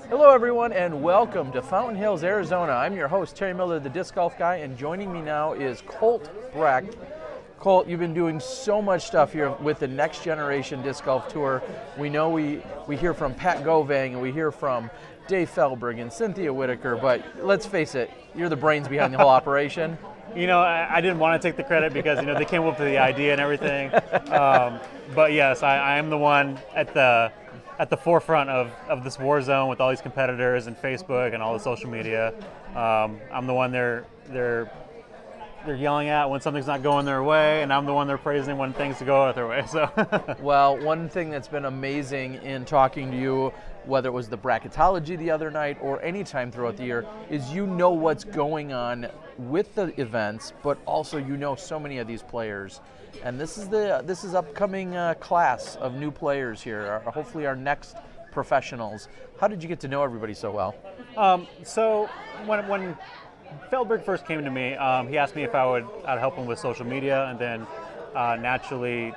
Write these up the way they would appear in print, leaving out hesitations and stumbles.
Hello everyone and welcome to Fountain Hills, Arizona. I'm your host, Terry Miller, the Disc Golf Guy, and joining me now is Colt Brecht. Colt, you've been doing so much stuff here with the Next Generation Disc Golf Tour. We know we hear from Pat Govang and we hear from Dave Feldberg and Cynthia Whitaker, but let's face it, you're the brains behind the whole operation. You know, I didn't want to take the credit because, you know, they came up with the idea and everything. But yes, I am the one at the forefront of this war zone with all these competitors and Facebook and all the social media. I'm the one they're yelling at when something's not going their way, and I'm the one they're praising when things go their way. So, well, one thing that's been amazing in talking to you, whether it was the bracketology the other night or any time throughout the year, is you know what's going on with the events, but also you know so many of these players. And this is upcoming class of new players here, hopefully our next professionals. How did you get to know everybody so well? So when Feldberg first came to me, he asked me if I'd help him with social media, and then naturally,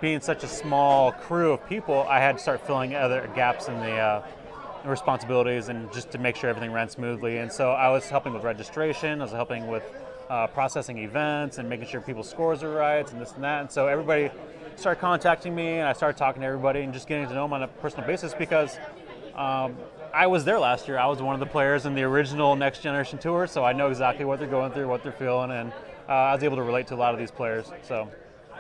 being such a small crew of people, I had to start filling other gaps in the responsibilities and just to make sure everything ran smoothly. And so I was helping with registration, I was helping with processing events and making sure people's scores are right and this and that. And so everybody started contacting me, and I started talking to everybody and just getting to know them on a personal basis because I was there last year. I was one of the players in the original Next Generation Tour, so I know exactly what they're going through, what they're feeling, and I was able to relate to a lot of these players. So,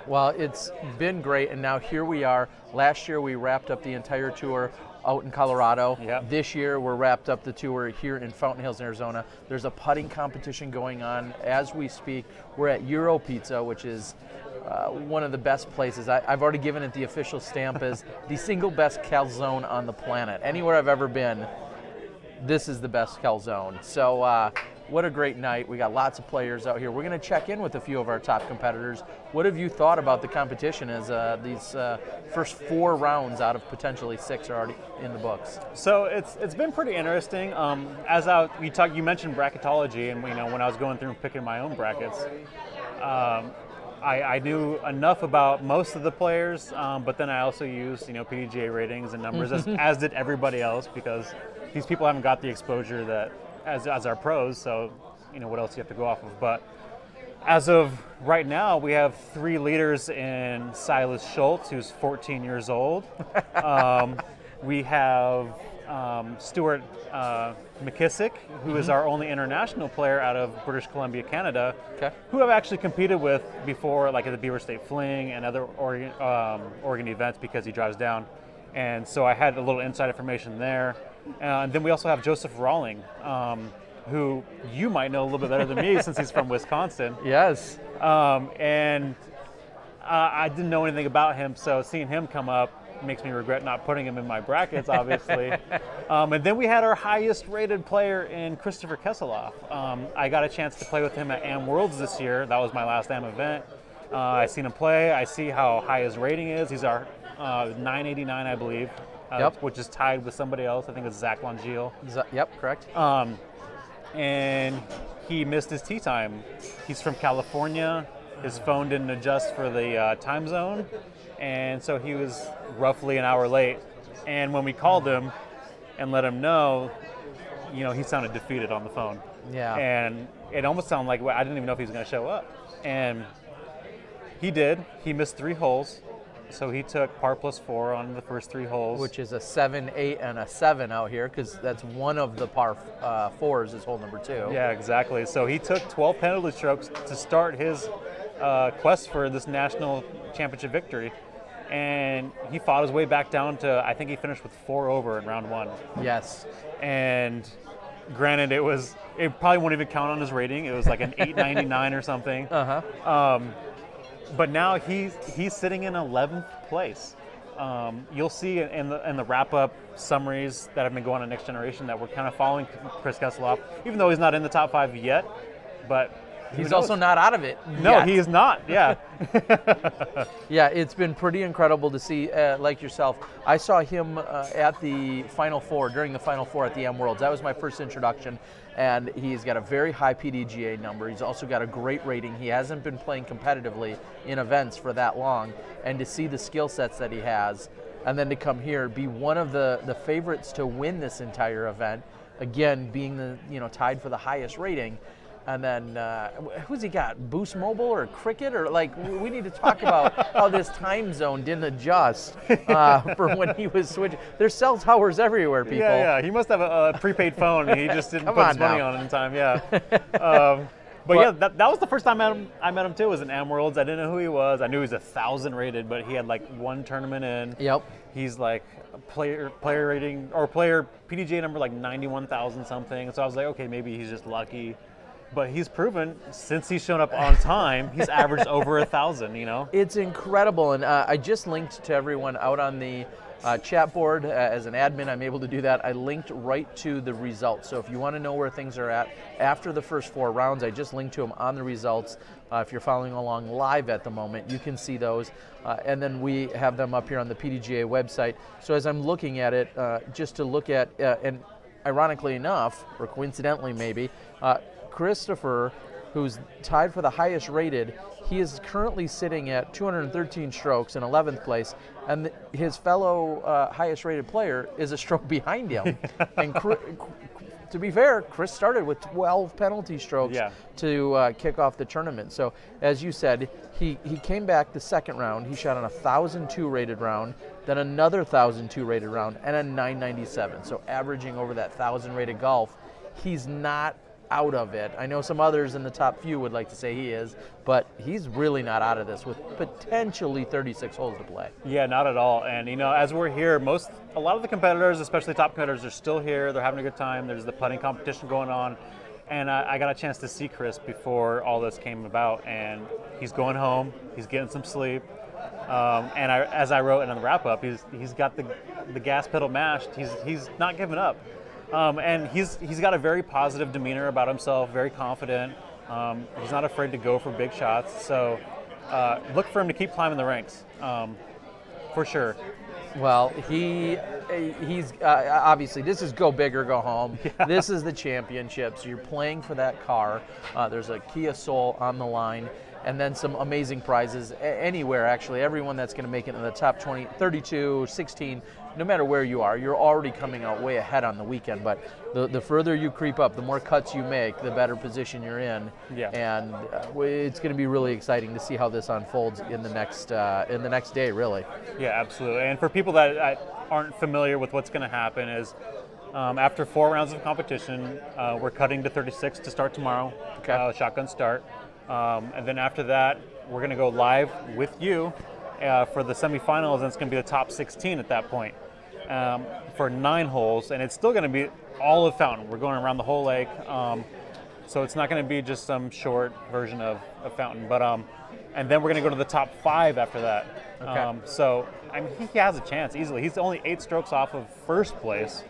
well, it's been great, and now here we are. Last year we wrapped up the entire tour out in Colorado. Yep. This year we're wrapped up the tour here in Fountain Hills, Arizona. There's a putting competition going on as we speak. We're at Euro Pizza, which is one of the best places. I've already given it the official stamp as the single best calzone on the planet. Anywhere I've ever been, this is the best calzone. So what a great night. We got lots of players out here. We're going to check in with a few of our top competitors. What have you thought about the competition as these first 4 rounds out of potentially 6 are already in the books? So it's been pretty interesting. You mentioned bracketology, and you know, when I was going through and picking my own brackets, I knew enough about most of the players, but then I also used PDGA ratings and numbers as did everybody else, because these people haven't got the exposure that as our pros. So what else do you have to go off of? But as of right now, we have 3 leaders in Silas Schultz, who's 14 years old. We have Stuart McKissick, who is our only international player out of British Columbia, Canada, who I've actually competed with before, like at the Beaver State Fling and other Oregon events, because he drives down. And so I had a little inside information there. And then we also have Joseph Rawling, who you might know a little bit better than me since he's from Wisconsin. Yes. And I didn't know anything about him, so seeing him come up makes me regret not putting him in my brackets, obviously. And then we had our highest rated player in Christopher Kesseloff. I got a chance to play with him at AM Worlds this year. That was my last AM event. I seen him play. I see how high his rating is. He's our 989, I believe, which is tied with somebody else. I think it's Zach Longeal. Yep, correct. And he missed his tee time. He's from California. His phone didn't adjust for the time zone, and so he was roughly an hour late. And when we called him and let him know, he sounded defeated on the phone. Yeah. And it almost sounded like I didn't even know if he was going to show up. And he did. He missed 3 holes. So he took par +4 on the first 3 holes. Which is a 7, 8, and a 7 out here, because that's one of the par 4s is hole number 2. Yeah, exactly. So he took 12 penalty strokes to start his quest for this national championship victory. And he fought his way back down to, I think he finished with 4 over in round 1. Yes. And granted, it probably won't even count on his rating. It was like an 899 or something. But now he's sitting in 11th place. You'll see in the wrap-up summaries that have been going on Next Generation that we're kind of following Chris Kesseloff, even though he's not in the top 5 yet. But he's also not out of it No, yet. he is not, yeah. Yeah, it's been pretty incredible to see, like yourself. I saw him at the Final Four, during the Final Four at the M Worlds. That was my first introduction, and he's got a very high PDGA number. He's also got a great rating. He hasn't been playing competitively in events for that long, and to see the skill sets that he has, and then to come here, be one of the favorites to win this entire event, again being tied for the highest rating. And then who's he got? Boost Mobile or Cricket? Or like, we need to talk about how this time zone didn't adjust for when he was switching. There's cell towers everywhere, people. Yeah. He must have a prepaid phone. And he just didn't put his money on it in time. Yeah. But yeah, that was the first time I met him too. Was in Amworlds. I didn't know who he was. I knew he was 1,000 rated, but he had like one tournament in. Yep. He's like player rating or player PDGA number like 91,000 something. So I was like, okay, maybe he's just lucky. But he's proven, since he's shown up on time, he's averaged over 1,000, It's incredible, and I just linked to everyone out on the chat board. As an admin, I'm able to do that. I linked right to the results. So if you want to know where things are at after the first 4 rounds, I just linked to them on the results. If you're following along live at the moment, you can see those. And then we have them up here on the PDGA website. So as I'm looking at it, just to look at, and ironically enough, or coincidentally maybe, Christopher, who's tied for the highest rated, he is currently sitting at 213 strokes in 11th place, and his fellow highest rated player is a stroke behind him. And to be fair, Chris started with 12 penalty strokes to kick off the tournament. So as you said, he came back the second round. He shot on a 1,002 rated round, then another 1,002 rated round, and a 997. So averaging over that 1,000 rated golf, he's not out of it. I know some others in the top few would like to say he is, but he's really not out of this with potentially 36 holes to play. Yeah, not at all. And as we're here, a lot of the competitors, especially top competitors, are still here. They're having a good time. There's the putting competition going on, and I got a chance to see Chris before all this came about, and he's going home. He's getting some sleep. And as I wrote in the wrap up, he's got the gas pedal mashed. He's not giving up. And he's got a very positive demeanor about himself, very confident. He's not afraid to go for big shots. So look for him to keep climbing the ranks, for sure. Well, he's obviously, this is go big or go home. Yeah. This is the championship, so you're playing for that car. There's a Kia Soul on the line, and then some amazing prizes anywhere, actually. Everyone that's going to make it in the top 20, 32, 16, no matter where you are, you're already coming out way ahead on the weekend. But the further you creep up, the more cuts you make, the better position you're in. Yeah. And it's going to be really exciting to see how this unfolds in the next day, really. Yeah, absolutely. And for people that aren't familiar with what's going to happen is after 4 rounds of competition, we're cutting to 36 to start tomorrow. Okay. Shotgun start. And then after that, we're going to go live with you for the semifinals, and it's going to be the top 16 at that point for 9 holes, and it's still going to be all of Fountain. We're going around the whole lake, so it's not going to be just some short version of Fountain. But and then we're going to go to the top 5 after that. Okay. So I mean, he has a chance easily. He's only 8 strokes off of first place.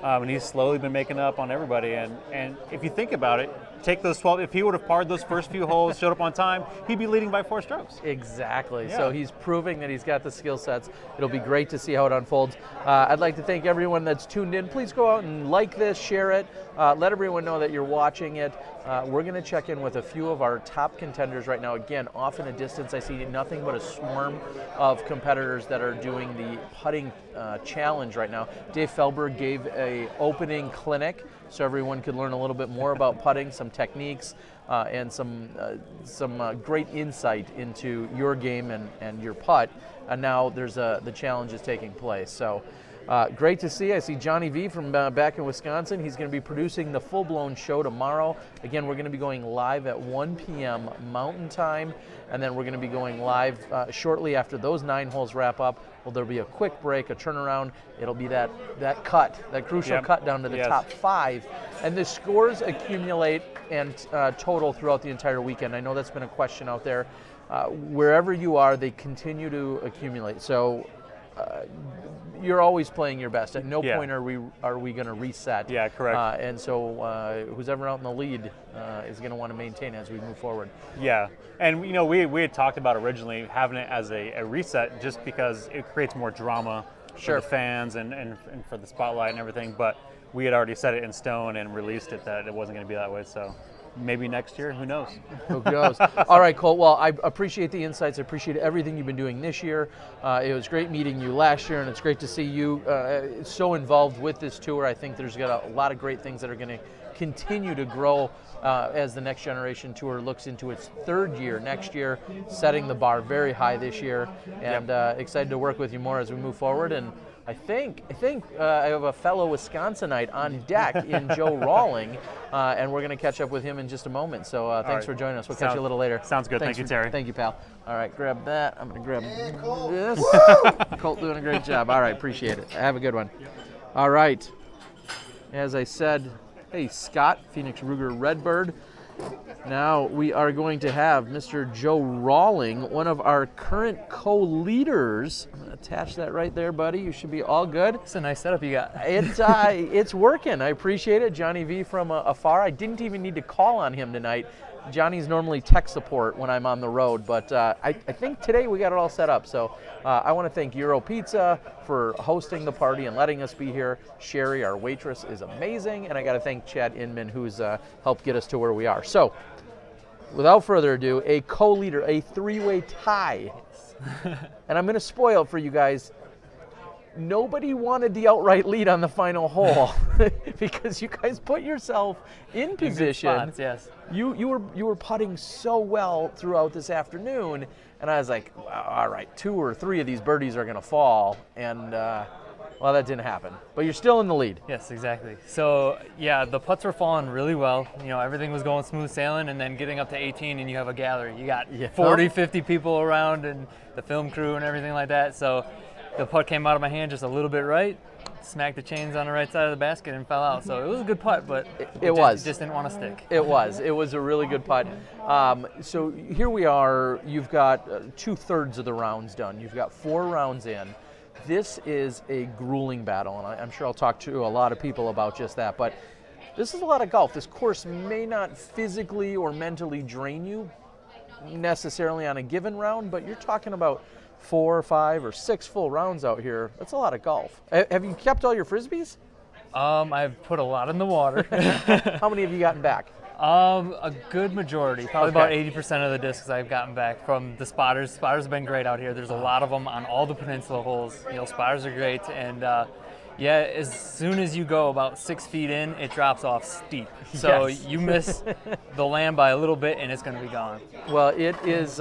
And he's slowly been making up on everybody. And if you think about it, take those 12, if he would have parred those first few holes, showed up on time, he'd be leading by 4 strokes. Exactly. Yeah. So he's proving that he's got the skill sets. It'll be great to see how it unfolds. I'd like to thank everyone that's tuned in. Please go out and like this, share it, let everyone know that you're watching it. We're going to check in with a few of our top contenders right now. Again, off in the distance, I see nothing but a swarm of competitors that are doing the putting challenge right now. Dave Felberg gave a opening clinic so everyone could learn a little bit more about putting, some techniques, and some great insight into your game and your putt. And now there's the challenge is taking place. So great to see. I see Johnny V from back in Wisconsin. He's going to be producing the full-blown show tomorrow. Again, we're going to be going live at 1 p.m. Mountain Time, and then we're going to be going live shortly after those 9 holes wrap up. Well, there'll be a quick break, a turnaround. It'll be that crucial cut down to the top 5. And the scores accumulate and total throughout the entire weekend. I know that's been a question out there. Wherever you are, they continue to accumulate. So you're always playing your best. At no point are we going to reset. Yeah, correct. And so who's ever out in the lead is going to want to maintain as we move forward. Yeah, and we had talked about originally having it as a reset just because it creates more drama for the fans and for the spotlight and everything. But we had already set it in stone and released it that it wasn't going to be that way. So maybe next year, who knows? Who knows? All right, Colt. Well, I appreciate the insights. I appreciate everything you've been doing this year. It was great meeting you last year, and it's great to see you so involved with this tour. I think there's got a lot of great things that are going to continue to grow as the Next Generation Tour looks into its 3rd year next year, setting the bar very high this year, and excited to work with you more as we move forward. And I think I have a fellow Wisconsinite on deck in Joe Rawling, and we're going to catch up with him in just a moment. So thanks for joining us. We'll catch you a little later. Sounds good. Thank you, Terry. Thank you, pal. All right, grab that. I'm going to grab this. Colt doing a great job. All right, appreciate it. Have a good one. All right. As I said, hey, Scott, Phoenix Ruger Redbird. Now we are going to have Mr. Joe Rawling, one of our current co-leaders. I'm gonna attach that right there, buddy. You should be all good. It's a nice setup you got. It's working. I appreciate it. Johnny V from afar. I didn't even need to call on him tonight. Johnny's normally tech support when I'm on the road, but I think today we got it all set up. So I want to thank Euro Pizza for hosting the party and letting us be here. Sherry, our waitress, is amazing, and I got to thank Chad Inman, who's helped get us to where we are. So without further ado, a co-leader, a 3-way tie. And I'm going to spoil it for you guys. Nobody wanted the outright lead on the final hole because you guys put yourself in position. Spots, yes. You were putting so well throughout this afternoon, and I was like, all right, 2 or 3 of these birdies are going to fall, and well, that didn't happen. But you're still in the lead. Yes, exactly. So yeah, the putts were falling really well. You know, everything was going smooth sailing, and then getting up to 18, and you have a gallery. You got 40, 50 people around, and the film crew and everything like that. So the putt came out of my hand just a little bit right, smacked the chains on the right side of the basket and fell out. So it was a good putt, but it just didn't want to stick. It was a really good putt. So here we are. You've got 2/3 of the rounds done. You've got 4 rounds in. This is a grueling battle, and I'm sure I'll talk to a lot of people about just that. But this is a lot of golf. This course may not physically or mentally drain you necessarily on a given round, but you're talking about 4 or 5 or 6 full rounds out here. That's a lot of golf. Have you kept all your Frisbees? I've put a lot in the water. How many have you gotten back? A good majority, probably about 80% of the discs I've gotten back from the spotters. Spotters have been great out here. There's a lot of them on all the peninsula holes. You know, spotters are great, and yeah, as soon as you go about 6 feet in, it drops off steep. So you miss the land by a little bit, and it's going to be gone. Well, it is.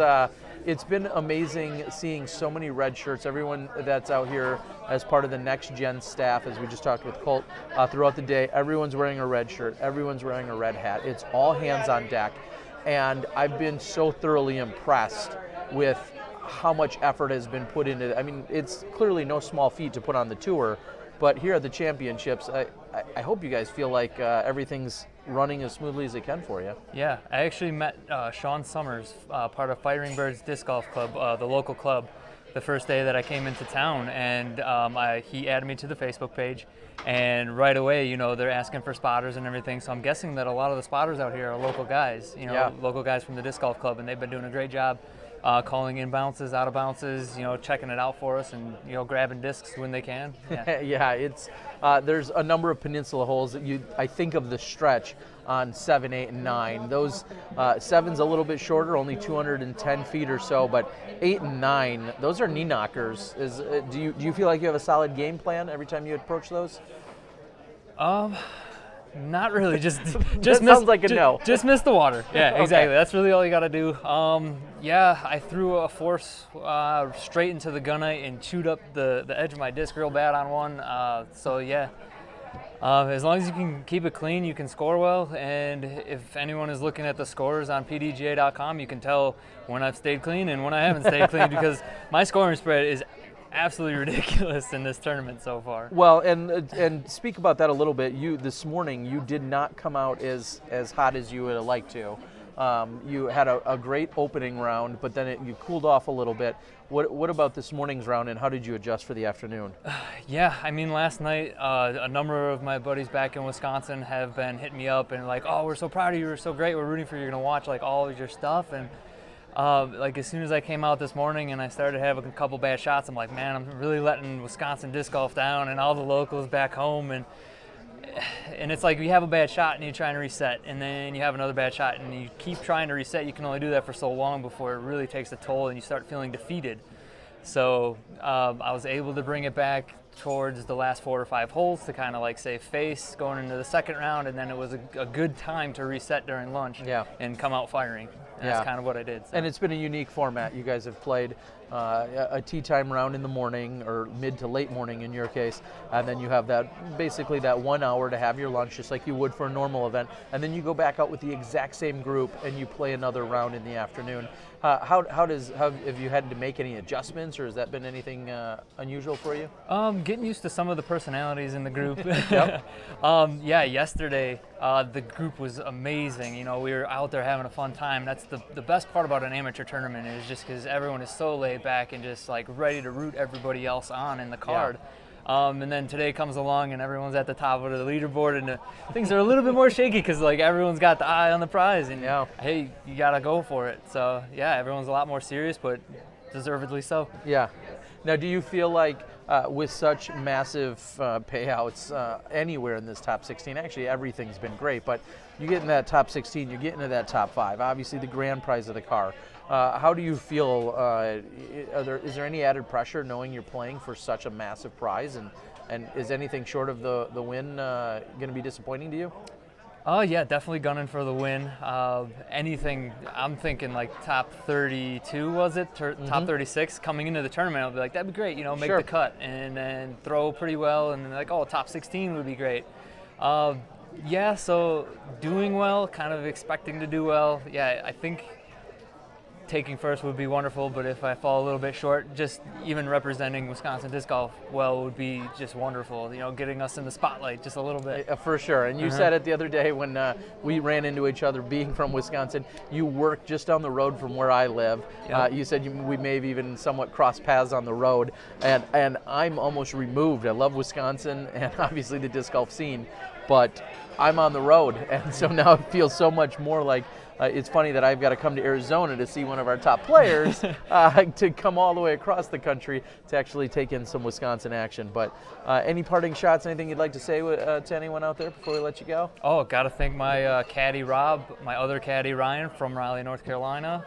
It's been amazing seeing so many red shirts. Everyone that's out here as part of the Next Gen staff, as we just talked with Colt, throughout the day, everyone's wearing a red shirt. Everyone's wearing a red hat. It's all hands on deck. And I've been so thoroughly impressed with how much effort has been put into it. I mean, it's clearly no small feat to put on the tour, but here at the championships, I hope you guys feel like everything's running as smoothly as it can for you. Yeah, I actually met Sean Summers, part of Fighting Birds Disc Golf Club, the local club, the first day that I came into town, and he added me to the Facebook page, and right away, you know, they're asking for spotters and everything, so I'm guessing that a lot of the spotters out here are local guys, you know, local guys from the Disc Golf Club, and they've been doing a great job calling in bounces, out of bounces, you know, checking it out for us, and, you know, grabbing discs when they can. Yeah, yeah, it's there's a number of peninsula holes that I think of the stretch on 7, 8, and 9. Those 7's a little bit shorter, only 210 feet or so, but 8 and 9, those are knee knockers. Do you feel like you have a solid game plan every time you approach those? Not really. Just sounds like a no. Just miss the water. Yeah, exactly. Okay. That's really all you got to do. Yeah, I threw a force straight into the gunite and chewed up the edge of my disc real bad on one. So yeah, as long as you can keep it clean, you can score well. And if anyone is looking at the scores on PDGA.com, you can tell when I've stayed clean and when I haven't stayed clean, because my scoring spread is absolutely ridiculous in this tournament so far. Well, and speak about that a little bit. This morning you did not come out as hot as you would have liked to. You had a great opening round, but then you cooled off a little bit. What about this morning's round, and how did you adjust for the afternoon? Yeah, I mean, last night a number of my buddies back in Wisconsin have been hitting me up and like, oh, we're so proud of you, we're so great, we're rooting for you, you're gonna watch like all of your stuff. And like as soon as I came out this morning and I started having a couple bad shots, I'm like, man, I'm really letting Wisconsin disc golf down and all the locals back home. And and it's like you have a bad shot and you're trying to reset, and then you have another bad shot and you keep trying to reset. You can only do that for so long before it really takes a toll and you start feeling defeated. So I was able to bring it back towards the last 4 or 5 holes to kind of like save face going into the second round, and then it was a good time to reset during lunch and come out firing. And that's kind of what I did. So. And it's been a unique format. You guys have played a tee time round in the morning, or mid to late morning in your case, and then you have that basically that 1 hour to have your lunch just like you would for a normal event, and then you go back out with the exact same group and you play another round in the afternoon. How have you had to make any adjustments, or has that been anything unusual for you? Getting used to some of the personalities in the group. Yep. Yeah, yesterday the group was amazing. You know, we were out there having a fun time. That's the best part about an amateur tournament, is just because everyone is so laid back and just like ready to root everybody else on in the card. Yeah. And then today comes along and everyone's at the top of the leaderboard, and things are a little bit more shaky because like everyone's got the eye on the prize, and hey, you gotta go for it. So yeah, everyone's a lot more serious, but deservedly so. Yeah. Now, do you feel like with such massive payouts anywhere in this top 16, actually everything's been great, but you get in that top 16, you get into that top 5, obviously the grand prize of the car. How do you feel? Is there any added pressure knowing you're playing for such a massive prize, and is anything short of the win going to be disappointing to you? Oh yeah, definitely gunning for the win. Anything, I'm thinking like top 32, was it? Top 36 coming into the tournament. I'll be like, that'd be great, you know, make the cut and then throw pretty well, and then like, oh, top 16 would be great. Yeah, so doing well, kind of expecting to do well. Yeah, I think taking first would be wonderful, but if I fall a little bit short, just even representing Wisconsin Disc Golf well would be just wonderful. You know, getting us in the spotlight just a little bit. For sure. And you said it the other day when we ran into each other, being from Wisconsin. You work just down the road from where I live. Yep. You said we may have even somewhat crossed paths on the road, and I'm almost removed. I love Wisconsin and obviously the disc golf scene, but I'm on the road, and so now it feels so much more like it's funny that I've got to come to Arizona to see one of our top players to come all the way across the country to actually take in some Wisconsin action. But any parting shots, anything you'd like to say to anyone out there before we let you go? Oh, got to thank my caddy Rob, my other caddy Ryan from Raleigh, North Carolina,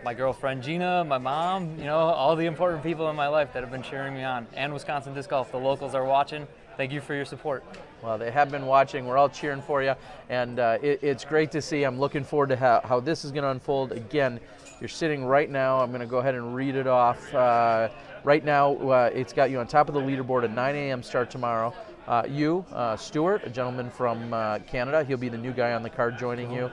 my girlfriend Gina, my mom, you know, all the important people in my life that have been cheering me on, and Wisconsin Disc Golf. The locals are watching. Thank you for your support. Well, they have been watching. We're all cheering for you, and it's great to see. I'm looking forward to how this is going to unfold. Again, you're sitting right now. I'm going to go ahead and read it off. Right now, it's got you on top of the leaderboard at 9 a.m. start tomorrow. Stuart, a gentleman from Canada, he'll be the new guy on the card joining you.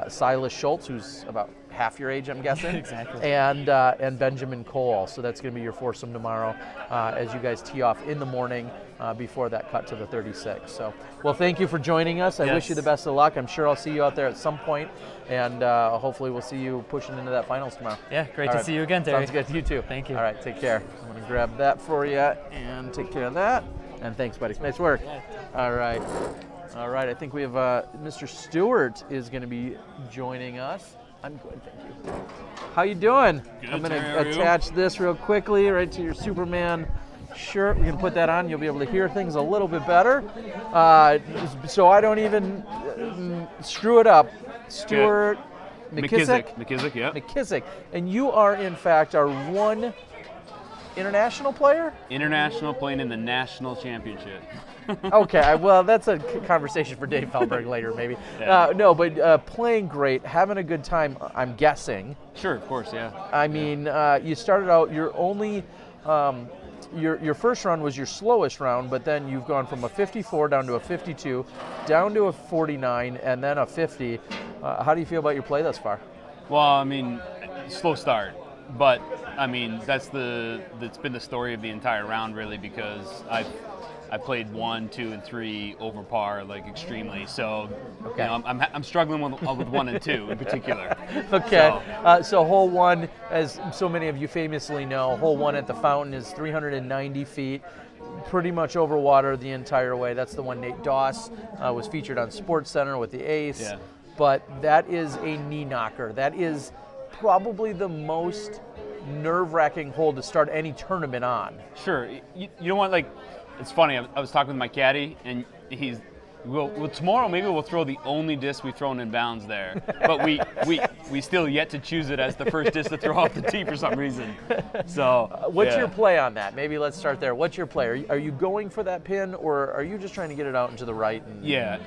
Silas Schultz, who's about half your age, I'm guessing. Exactly. And Benjamin Cole. So that's going to be your foursome tomorrow as you guys tee off in the morning before that cut to the 36. So, well, thank you for joining us. I wish you the best of luck. I'm sure I'll see you out there at some point, and hopefully we'll see you pushing into that finals tomorrow. Yeah, great to see you again, Terry. Sounds good. You too. Thank you. All right, take care. I'm going to grab that for you and take care of that. And thanks, buddy. Nice work. All right. All right. I think we have Mr. Stewart is going to be joining us. I'm good, thank you. How you doing? Good, I'm going to attach this real quickly right to your Superman shirt. We're going to put that on. You'll be able to hear things a little bit better. So I don't even screw it up. Stewart McKissick? McKissick, yeah. McKissick. And you are, in fact, our one international player? International, playing in the national championship. Okay, well, that's a conversation for Dave Feldberg later, maybe. Yeah. No, but playing great, having a good time, I'm guessing. Sure, of course, yeah. I mean, you started out, you're only, your first run was your slowest round, but then you've gone from a 54 down to a 52, down to a 49, and then a 50. How do you feel about your play thus far? Well, I mean, slow start. But, I mean, that's been the story of the entire round, really, because I played 1, 2, and 3 over par, like extremely. So, okay. You know, I'm struggling with 1 and 2 in particular. Okay. So hole 1, as so many of you famously know, hole 1 at the Fountain is 390 feet, pretty much over water the entire way. That's the one Nate Doss was featured on SportsCenter with the ace. Yeah. But that is a knee knocker. That is probably the most nerve-wracking hole to start any tournament on. Sure. You know what, like, it's funny, I was talking with my caddy, and he's. Well, tomorrow maybe we'll throw the only disc we've thrown in bounds there, but we still yet to choose it as the first disc to throw off the tee for some reason. So what's your play on that? Maybe let's start there. What's your play? Are you going for that pin, or are you just trying to get it out into the right? Yeah,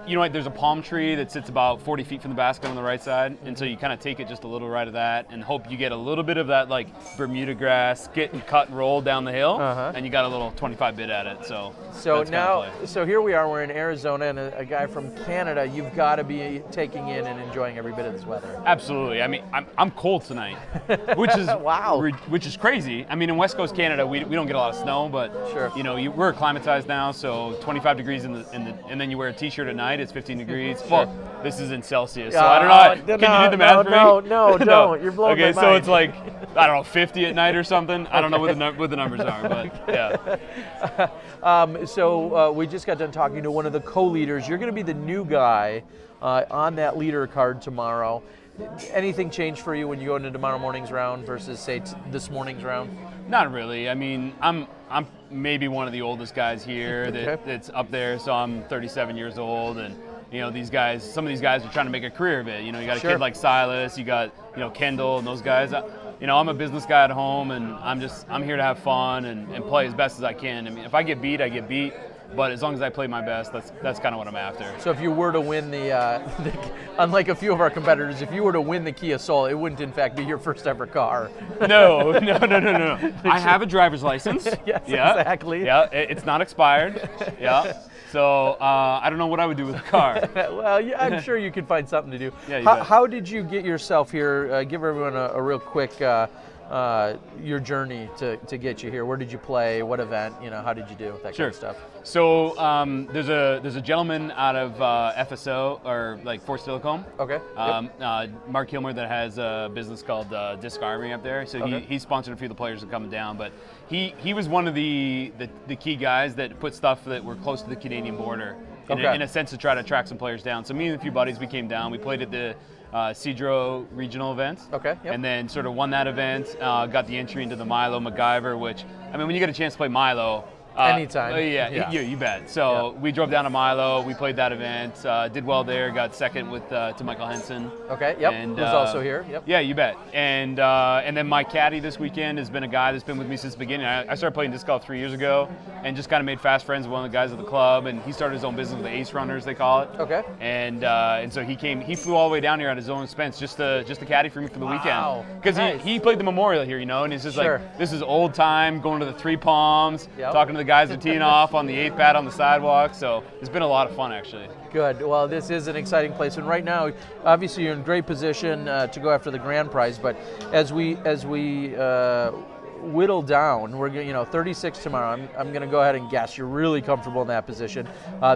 you know what? There's a palm tree that sits about 40 feet from the basket on the right side, and so you kind of take it just a little right of that, and hope you get a little bit of that like Bermuda grass, get and cut and roll down the hill, and you got a little 25 bit at it. So now, so here we are. We're in Arizona. And a guy from Canada, you've got to be taking in and enjoying every bit of this weather. Absolutely. I mean, I'm cold tonight, which is wow, which is crazy. I mean, in West Coast Canada, we don't get a lot of snow, but you know, we're acclimatized now, so 25 degrees and then you wear a t-shirt at night, it's 15 degrees. Well, this is in Celsius, so I don't know. Can you do the math for me? No, don't. You're blowing my mind. Okay, so it's like, I don't know, 50 at night or something. I don't know what the numbers are, but yeah. So we just got done talking to one of the co-leaders. You're going to be the new guy on that leader card tomorrow. Anything change for you when you go into tomorrow morning's round versus, say, this morning's round? Not really. I mean, I'm maybe one of the oldest guys here that's up there, so I'm 37 years old, and you know, these guys, some of these guys are trying to make a career of it. You know, you got a kid like Silas, you got, you know, Kendall and those guys. You know, I'm a business guy at home, and I'm here to have fun and play as best as I can. I mean, if I get beat, I get beat. But as long as I play my best, that's kind of what I'm after. So if you were to win unlike a few of our competitors, if you were to win the Kia Soul, it wouldn't in fact be your first ever car. No. I have a driver's license. Yes, exactly. Yeah, it's not expired. Yeah. So I don't know what I would do with a car. Well, yeah, I'm sure you could find something to do. Yeah, how did you get yourself here? Give everyone a real quick your journey to get you here. Where did you play? What event? You know, how did you do that kind of stuff? So there's a gentleman out of FSO, or like Fort Steilacoom. Okay. Mark Kilmer, that has a business called Disc Army up there. So he sponsored a few of the players that are coming down, but he was one of the key guys that put stuff that were close to the Canadian border in a sense to try to track some players down. So me and a few buddies, we came down. We played at the Cedro regional event. And then sort of won that event, got the entry into the Milo MacGyver, which, I mean, when you get a chance to play Milo, anytime. You bet. So we drove down to Milo, we played that event, did well there, got second with to Michael Henson. And who's also here. Yeah, you bet. And then my caddy this weekend has been a guy that's been with me since the beginning. I started playing disc golf 3 years ago, and just kind of made fast friends with one of the guys at the club, and he started his own business with the Ace Runners, they call it. And so he flew all the way down here at his own expense just to caddy for me for the weekend. Because he played the Memorial here, you know, and it's just like, this is old time, going to the Three Palms, talking to the guys that are teeing off on the 8th pad on the sidewalk. So it's been a lot of fun, actually. Good. Well, this is an exciting place, and right now, obviously, you're in great position to go after the grand prize. But as we whittle down, we're going, 36 tomorrow. I'm going to go ahead and guess you're really comfortable in that position.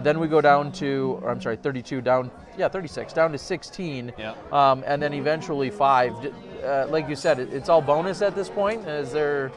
Then we go down to, 32 down. Yeah, 36 down to 16. And then eventually 5. Like you said, it's all bonus at this point. Is there?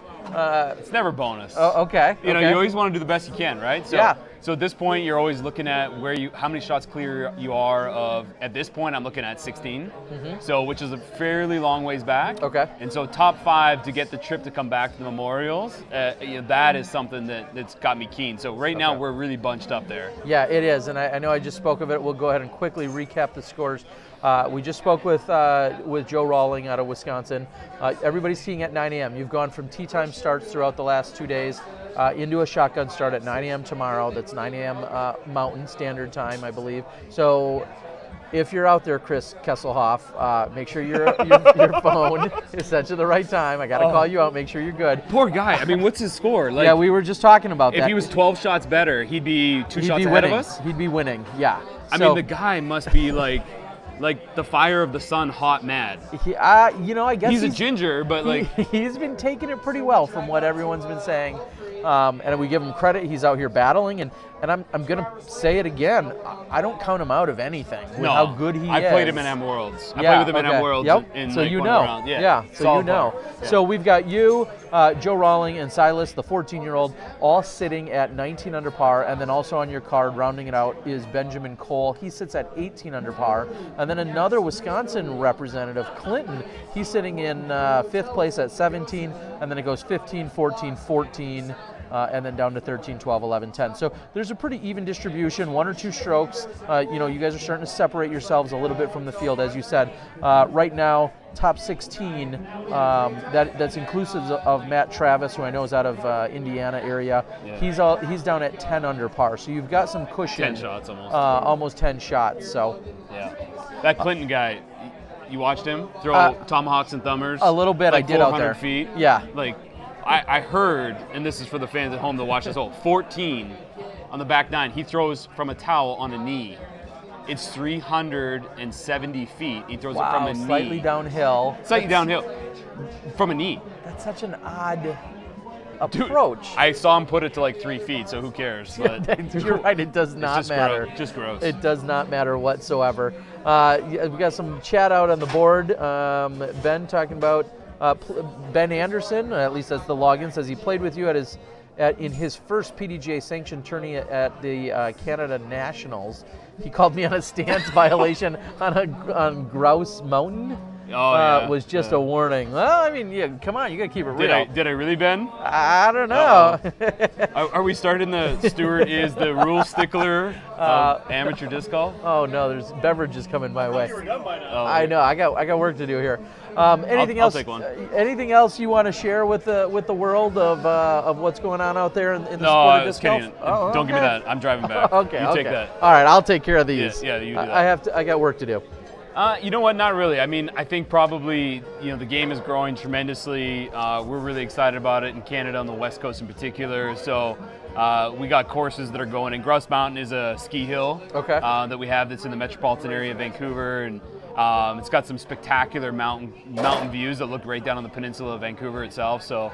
It's never bonus. Oh, okay. You know, you always want to do the best you can, right? So, So at this point, you're always looking at how many shots clear you are of. At this point, I'm looking at 16. So, which is a fairly long ways back. And so, top 5 to get the trip to come back to the Memorials. That is something that's got me keen. So right now, we're really bunched up there. Yeah, it is, and I know I just spoke of it. We'll go ahead and quickly recap the scores. We just spoke with Joe Rawling out of Wisconsin. Everybody's teeing at 9 a.m. You've gone from tee time starts throughout the last 2 days into a shotgun start at 9 a.m. tomorrow. That's 9 a.m. Mountain Standard Time, I believe. So if you're out there, Chris Kesselhoff, make sure your phone is set to the right time. I got to call you out, make sure you're good. Poor guy. I mean, what's his score? Like, yeah, we were just talking about that. If he was 12 shots better, he'd be 2 shots ahead of us? He'd be winning, yeah. I mean, the guy must be like the fire of the sun, hot mad. I guess he's a ginger, but he's been taking it pretty well from what everyone's been saying. And we give him credit. He's out here battling, and I'm going to say it again. I don't count him out of anything with how good he is. I played him in M Worlds. I played with him in M Worlds. In so like you one know. Round. So you know. Yeah. So we've got you, Joe Rawling, and Silas, the 14-year-old, all sitting at 19 under par, and then also on your card, rounding it out, is Benjamin Cole. He sits at 18 under par, and then another Wisconsin representative, Clinton, he's sitting in 5th place at 17, and then it goes 15, 14, 14. and then down to 13, 12, 11, 10. So there's a pretty even distribution, 1 or 2 strokes. You guys are starting to separate yourselves a little bit from the field, as you said. Right now, top 16, that's inclusive of Matt Travis, who I know is out of Indiana area. Yeah. He's down at 10 under par, so you've got some cushion. 10 shots almost. Almost 10 shots. So yeah, that Clinton guy, you watched him throw tomahawks and thumbers? A little bit, like I did out there. 400 feet. Yeah. Like, I heard, and this is for the fans at home to watch this hole, 14 on the back 9. He throws from a towel on a knee. It's 370 feet. He throws it from a knee. Slightly downhill. Slightly downhill from a knee. That's such an odd approach. Dude, I saw him put it to like 3 feet, so who cares? But you're right, it does not matter. Just gross. It does not matter whatsoever. We got some chat out on the board. Ben talking about Ben Anderson, at least that's the login, says he played with you in his first PDGA sanctioned tourney at the Canada Nationals. He called me on a stance violation on Grouse Mountain. Was just a warning. Well, I mean, yeah, come on, you got to keep it real. Did I really, Ben? I don't know. Are we starting the Stuart is the rule stickler of amateur disc golf? Oh no, there's beverages coming my way. You were done by now. Oh. I know. I got work to do here. Anything else? I'll take one. Anything else you want to share with the world of what's going on out there in the sport of disc golf? No, don't give me that. I'm driving back. Okay. You take that. All right, I'll take care of these. Yeah, you do that. I got work to do. You know what? Not really. I mean, I think probably the game is growing tremendously. We're really excited about it in Canada, on the West Coast in particular. So we got courses that are going. And Grouse Mountain is a ski hill that we have that's in the metropolitan area of Vancouver, and it's got some spectacular mountain views that look right down on the peninsula of Vancouver itself. So,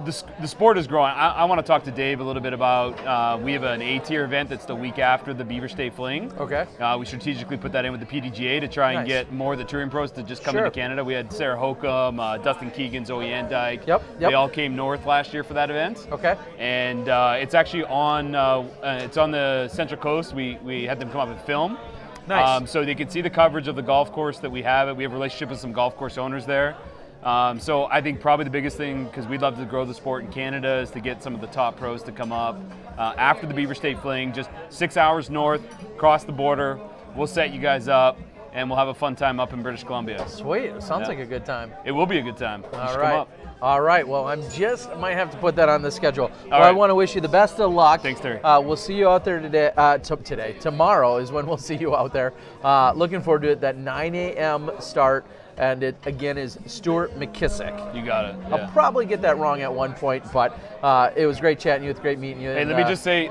the sport is growing. I want to talk to Dave a little bit about, we have an A-tier event that's the week after the Beaver State Fling. Okay. We strategically put that in with the PDGA to try and get more of the touring pros to just come into Canada. We had Sarah Hokum, Dustin Keegan, Zoe Andike. Yep. They all came north last year for that event. Okay. And it's actually on the Central Coast. We had them come up and film. Nice. So they can see the coverage of the golf course that we have. We have a relationship with some golf course owners there. So I think probably the biggest thing, because we'd love to grow the sport in Canada, is to get some of the top pros to come up after the Beaver State Fling, just 6 hours north, cross the border. We'll set you guys up, and we'll have a fun time up in British Columbia. Sweet. It sounds like a good time. It will be a good time. You should come up. All right. Well, might have to put that on the schedule. I want to wish you the best of luck. Thanks, Terry. We'll see you out there today. Tomorrow is when we'll see you out there. Looking forward to it. That 9 a.m. start. And it, again, is Stuart McKissick. You got it. Yeah. I'll probably get that wrong at one point, but it was great chatting you. It's great meeting you. Hey, let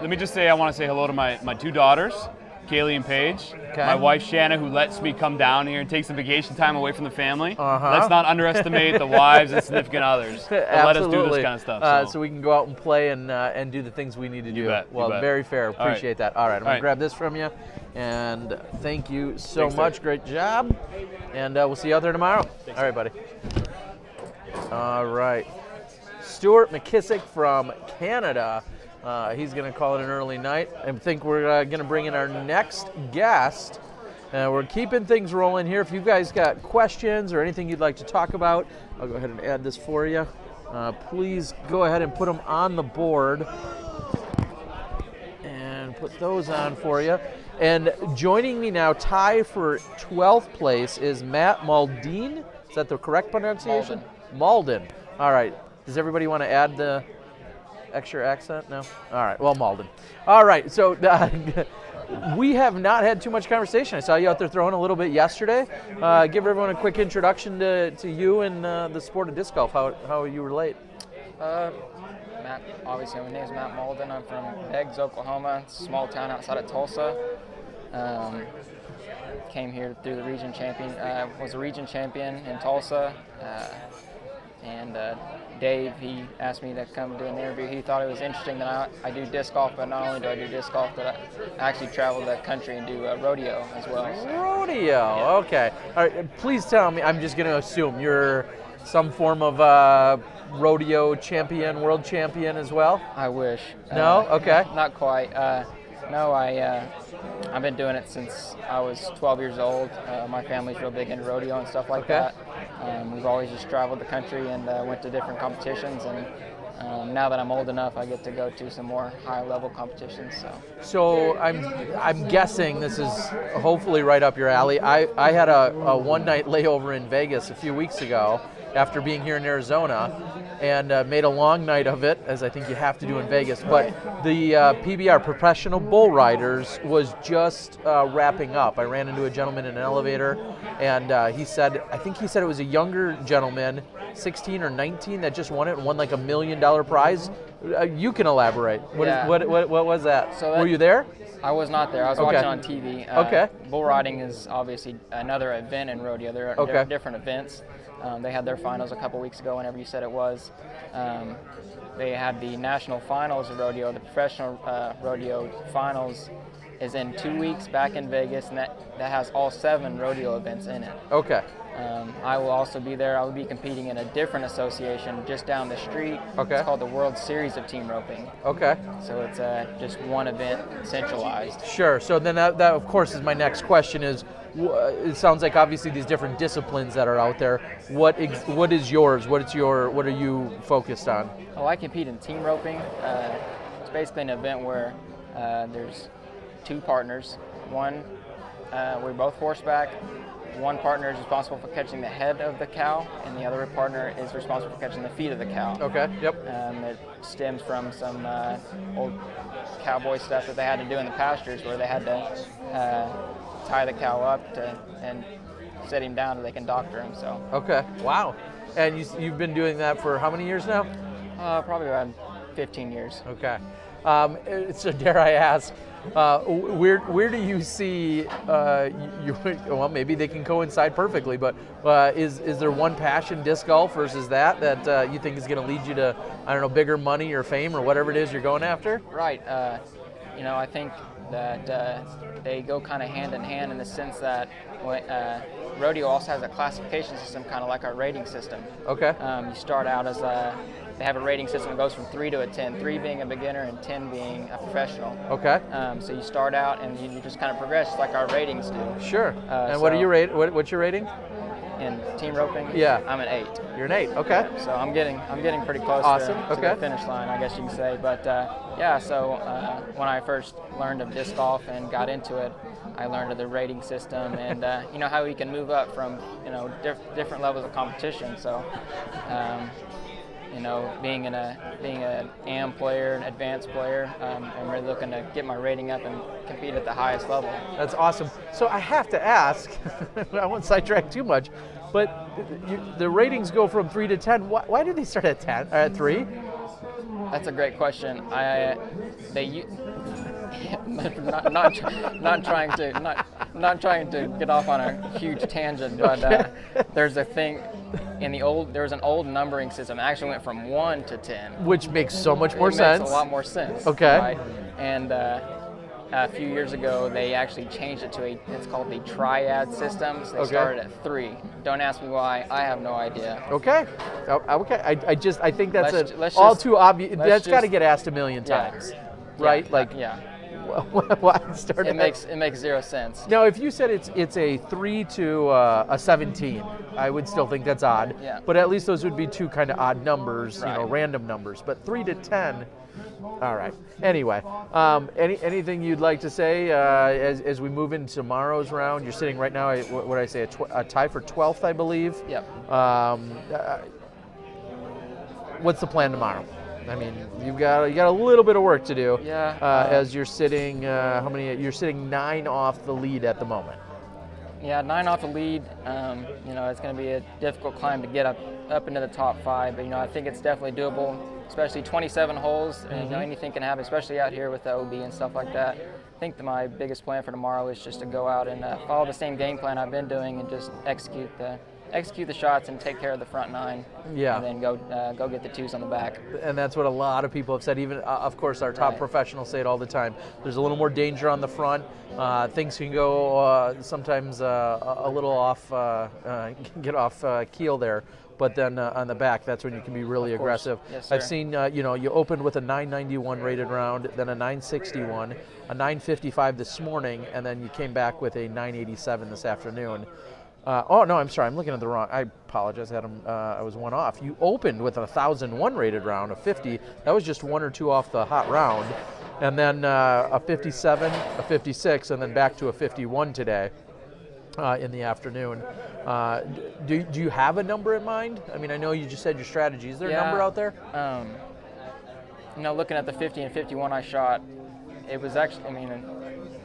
me just say I want to say hello to my 2 daughters, Kaylee and Paige. Okay. My wife, Shanna, who lets me come down here and take some vacation time away from the family. Let's not underestimate the wives and significant others that let us do this kind of stuff. So we can go out and play and do the things we need to do. You bet. Very fair. Appreciate that. All right, I'm going to grab this from you. And thank you so much. Dave. Great job. And we'll see you out there tomorrow. Thanks. All right, buddy. All right. Stuart McKissick from Canada. He's going to call it an early night. I think we're going to bring in our next guest. We're keeping things rolling here. If you guys got questions or anything you'd like to talk about, I'll go ahead and add this for you. Please go ahead and put them on the board. And put those on for you. And joining me now, tie for 12th place, is Matt Maldine. Is that the correct pronunciation? Malden. All right. Does everybody want to add the extra accent? No? All right. Well, Malden. All right. So we have not had too much conversation. I saw you out there throwing a little bit yesterday. Give everyone a quick introduction to you and the sport of disc golf, how you relate. Matt, obviously, my name is Matt Malden. I'm from Beggs, Oklahoma. It's a small town outside of Tulsa. Came here through the region champion. Was a region champion in Tulsa. And Dave, he asked me to come do an interview. He thought it was interesting that I do disc golf, but not only do I do disc golf, but I actually travel the country and do rodeo as well. So. Rodeo, yeah. Okay. All right, please tell me, I'm just going to assume you're some form of rodeo champion, world champion as well? I wish. No? Okay. Not quite. No, I've been doing it since I was 12 years old. My family's real big into rodeo and stuff like that. We've always just traveled the country and went to different competitions, and now that I'm old enough, I get to go to some more higher level competitions. So I'm guessing this is hopefully right up your alley. I had a one night layover in Vegas a few weeks ago after being here in Arizona, and made a long night of it, as I think you have to do in Vegas. But the PBR, Professional Bull Riders, was just wrapping up. I ran into a gentleman in an elevator, and I think he said it was a younger gentleman, 16 or 19, that just won it and won like $1 million prize. You can elaborate. What was that? Were you there? I was not there. I was watching on TV. Okay. Bull riding is obviously another event in rodeo. There are different events. They had their finals a couple weeks ago, whenever you said it was. They had the national finals of rodeo. The professional rodeo finals is in 2 weeks back in Vegas, and that has all 7 rodeo events in it. Okay. I will also be there. I will be competing in a different association just down the street. Okay. It's called the World Series of Team Roping. Okay. So it's just one event centralized. Sure. So then that of course is my next question is, it sounds like obviously these different disciplines that are out there. What is yours? What are you focused on? Oh, I compete in team roping. It's basically an event where there's 2 partners. One, we're both horseback. One partner is responsible for catching the head of the cow, and the other partner is responsible for catching the feet of the cow. Okay. Yep. It stems from some old cowboy stuff that they had to do in the pastures, where they had to tie the cow up and set him down so they can doctor him. So. Okay. Wow. And you've been doing that for how many years now? Probably around 15 years. Okay. So dare I ask, where do you see well, maybe they can coincide perfectly, but is there one passion, disc golf, versus that you think is going to lead you to, I don't know, bigger money or fame or whatever it is you're going after? Right. I think that they go kind of hand in hand in the sense that rodeo also has a classification system, kind of like our rating system. Okay. You start out as they have a rating system that goes from 3 to a 10, 3 being a beginner and 10 being a professional. Okay. So you start out and you just kind of progress just like our ratings do. Sure. And what are you what's your rating? In team roping? Yeah. I'm an 8. You're an 8. Okay. So I'm getting pretty close to the finish line, I guess you can say. But so when I first learned of disc golf and got into it, I learned of the rating system and how we can move up from different levels of competition. So being an AM player, an advanced player, I'm really looking to get my rating up and compete at the highest level. That's awesome. So I have to ask, I won't sidetrack too much, but the ratings go from 3 to 10. Why did they start at 10 or at 3? That's a great question. Not trying to get off on a huge tangent, but there's a thing there was an old numbering system. It actually went from 1 to 10, which makes so much more sense. Makes a lot more sense. Okay. Right? And a few years ago, they actually changed it to it's called the triad system. So they started at 3. Don't ask me why. I have no idea. Okay. Okay. I think that's all too obvious. That's got to get asked a million times, right? Why start it makes 0 sense. Now, if you said it's a 3 to a 17, I would still think that's odd. Yeah. But at least those would be 2 kind of odd numbers, right. Random numbers. But 3 to 10. All right. Anyway, anything you'd like to say as we move into tomorrow's round? You're sitting right now. What did I say? A tie for 12th, I believe. Yep. What's the plan tomorrow? I mean, you got a little bit of work to do. Yeah. As you're sitting, You're sitting 9 off the lead at the moment. Yeah, 9 off the lead. It's going to be a difficult climb to get up into the top 5, but I think it's definitely doable. Especially 27 holes, and anything can happen, especially out here with the OB and stuff like that. I think that my biggest plan for tomorrow is just to go out and follow the same game plan I've been doing and just execute the shots and take care of the front 9. Yeah. And then go get the 2s on the back. And that's what a lot of people have said. Even, of course, our top professionals say it all the time. There's a little more danger on the front. Things can go sometimes a little off, get off keel there. But then on the back, that's when you can be really aggressive. Yes, sir. I've seen, you opened with a 991 rated round, then a 961, a 955 this morning, and then you came back with a 987 this afternoon. Oh no, I'm sorry. I'm looking at the wrong. I apologize. I had 'em, I was one off. You opened with a 1,001 rated round, a 50. That was just 1 or 2 off the hot round, and then a 57, a 56, and then back to a 51 today in the afternoon. Do you have a number in mind? I mean, I know you just said your strategy. Is there a number out there? You know, looking at the 50 and 51 I shot, it was actually, I mean,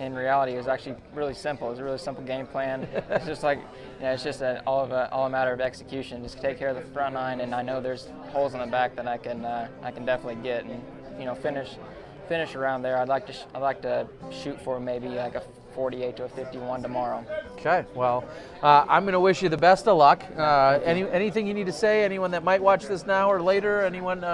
in reality, it was actually really simple. It was a really simple game plan. It's just like, it's just all a matter of execution. Just take care of the front nine, and I know there's holes in the back that I can definitely get, and finish around there. I'd like to shoot for maybe like a 48 to a 51 tomorrow. Okay, well, I'm going to wish you the best of luck. Anything you need to say? Anyone that might watch this now or later? Anyone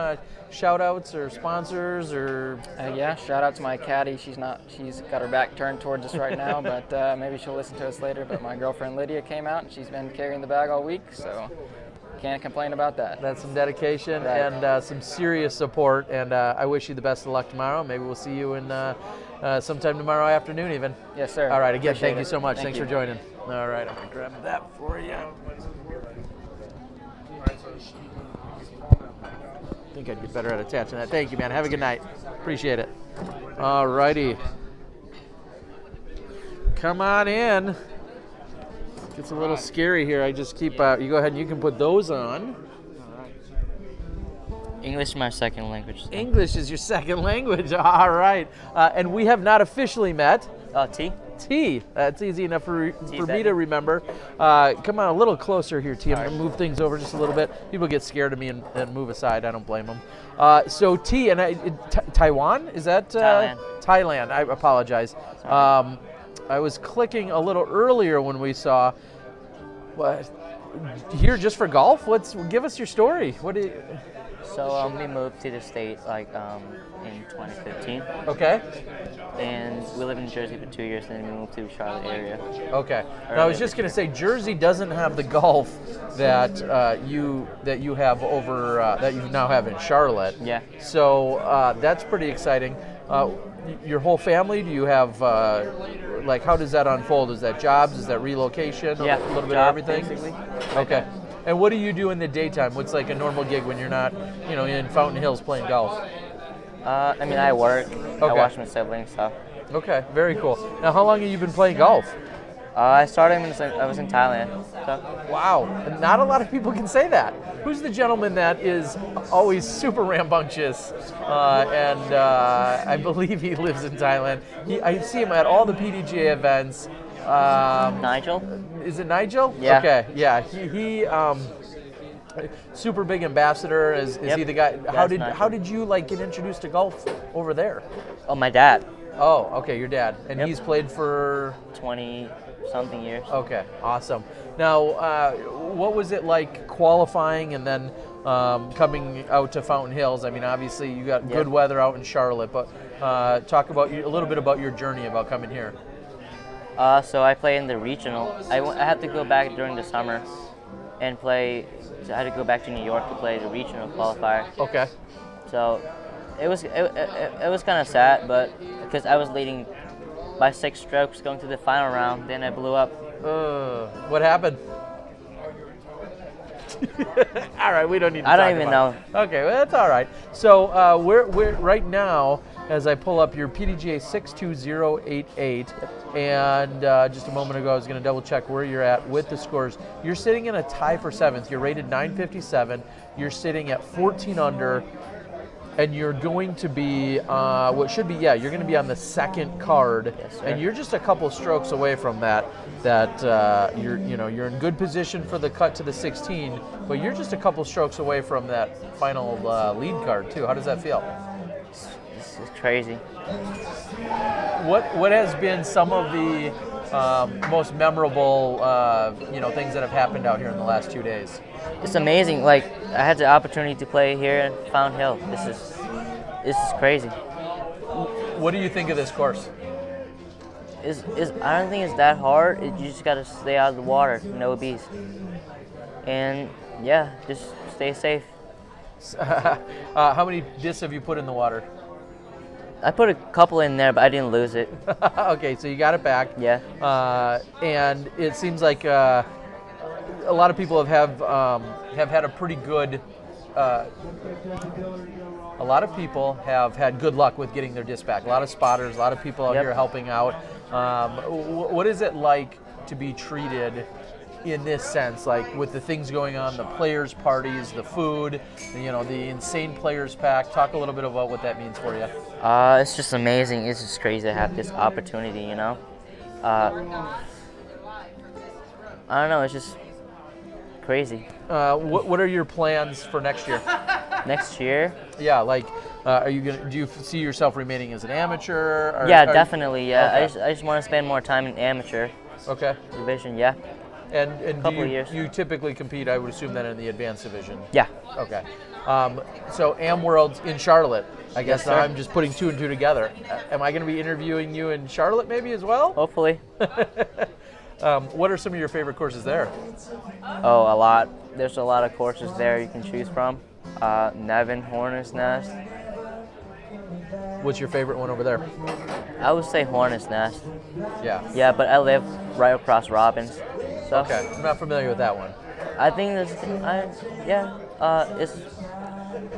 shout outs or sponsors or? Yeah, shout out to my caddy. She's got her back turned towards us right now, but maybe she'll listen to us later. But my girlfriend Lydia came out, and she's been carrying the bag all week, so can't complain about that. That's some dedication and some serious support, and I wish you the best of luck tomorrow. Maybe we'll see you in sometime tomorrow afternoon even. Yes, sir. All right, again, Appreciate thank you so much. Thanks for joining. All right, I'm going to grab that for you. I think I'd get better at attaching that. Thank you, man. Have a good night. Appreciate it. All righty. Come on in. Gets a little scary here. I just keep, you go ahead and you can put those on. English is my second language. English is your second language. All right. And we have not officially met. T? T. That's easy enough for me to remember. Come on a little closer here, T. I'm going to move things over just a little bit. People get scared of me and move aside. I don't blame them. So T, and Taiwan? Is that? Thailand. Thailand. I apologize. I was clicking a little earlier when we saw. What? Here just for golf? Give us your story. What do you? So we moved to the state in 2015. Okay. And we lived in Jersey for 2 years, and then we moved to the Charlotte area. Okay. Now I was just going to say Jersey doesn't have the golf that you have over that you now have in Charlotte. Yeah. So that's pretty exciting. Your whole family? Do you have how does that unfold? Is that jobs? Is that relocation? Yeah. A little bit job, of everything. basically. Okay. And what do you do in the daytime? What's like a normal gig when you're not, in Fountain Hills playing golf? I mean, I work. I watch my siblings, stuff. Okay, very cool. Now, how long have you been playing golf? I started when I was in Thailand. So. Wow, and not a lot of people can say that. Who's the gentleman that is always super rambunctious, and I believe he lives in Thailand. I see him at all the PDGA events. Nigel? Is it Nigel? Yeah. Okay, yeah. He super big ambassador. Is he the guy? How did you get introduced to golf over there? Oh, my dad. Oh, okay, your dad, and he's played for 20-something years. Okay, awesome. Now, what was it like qualifying and then coming out to Fountain Hills? I mean, obviously you got good weather out in Charlotte, but talk about a little bit about your journey about coming here. So I play in the regional. I had to go back during the summer and play. So I had to go back to New York to play the regional qualifier. Okay. So it was kind of sad, but because I was leading by 6 strokes going to the final round, then I blew up. What happened? All right, we don't need to I talk don't even about know. It. Okay, well, that's all right. So we're right now, as I pull up your PDGA 62088, and just a moment ago I was going to double check where you're at with the scores. You're sitting in a tie for 7th. You're rated 957. You're sitting at 14 under, and you're going to be you're going to be on the second card, and you're just a couple strokes away from that. You're in good position for the cut to the 16, but you're just a couple strokes away from that final lead card too. How does that feel? It's crazy. What has been some of the most memorable things that have happened out here in the last 2 days? It's amazing. Like, I had the opportunity to play here in Fountain Hill. This is crazy. What do you think of this course? I don't think it's that hard. You just got to stay out of the water, no bees. And yeah, just stay safe. How many discs have you put in the water? I put a couple in there, but I didn't lose it. Okay, so you got it back. Yeah. And it seems like a lot of people have had a pretty good. A lot of people have had good luck with getting their disc back. A lot of spotters, a lot of people out here helping out. What is it like to be treated in this sense, like with the things going on, the players' parties, the food, the insane players' pack? Talk a little bit about what that means for you. It's just amazing. It's just crazy to have this opportunity, I don't know, it's just crazy. What are your plans for next year? Next year? Yeah, like, do you see yourself remaining as an amateur? Yeah, definitely, yeah. Okay. I just want to spend more time in amateur Okay. division, yeah. And Couple of years. You typically compete, I would assume, then in the advanced division? Yeah. Okay. So AmWorld's in Charlotte. I guess Yes, now sir. I'm just putting two and two together. Am I going to be interviewing you in Charlotte maybe as well? Hopefully. What are some of your favorite courses there? Oh, a lot. There's a lot of courses there you can choose from. Nevin, Hornets Nest. What's your favorite one over there? I would say Hornets Nest. Yeah. Yeah, but I live right across Robbins. So Okay. I'm not familiar with that one. I think it's,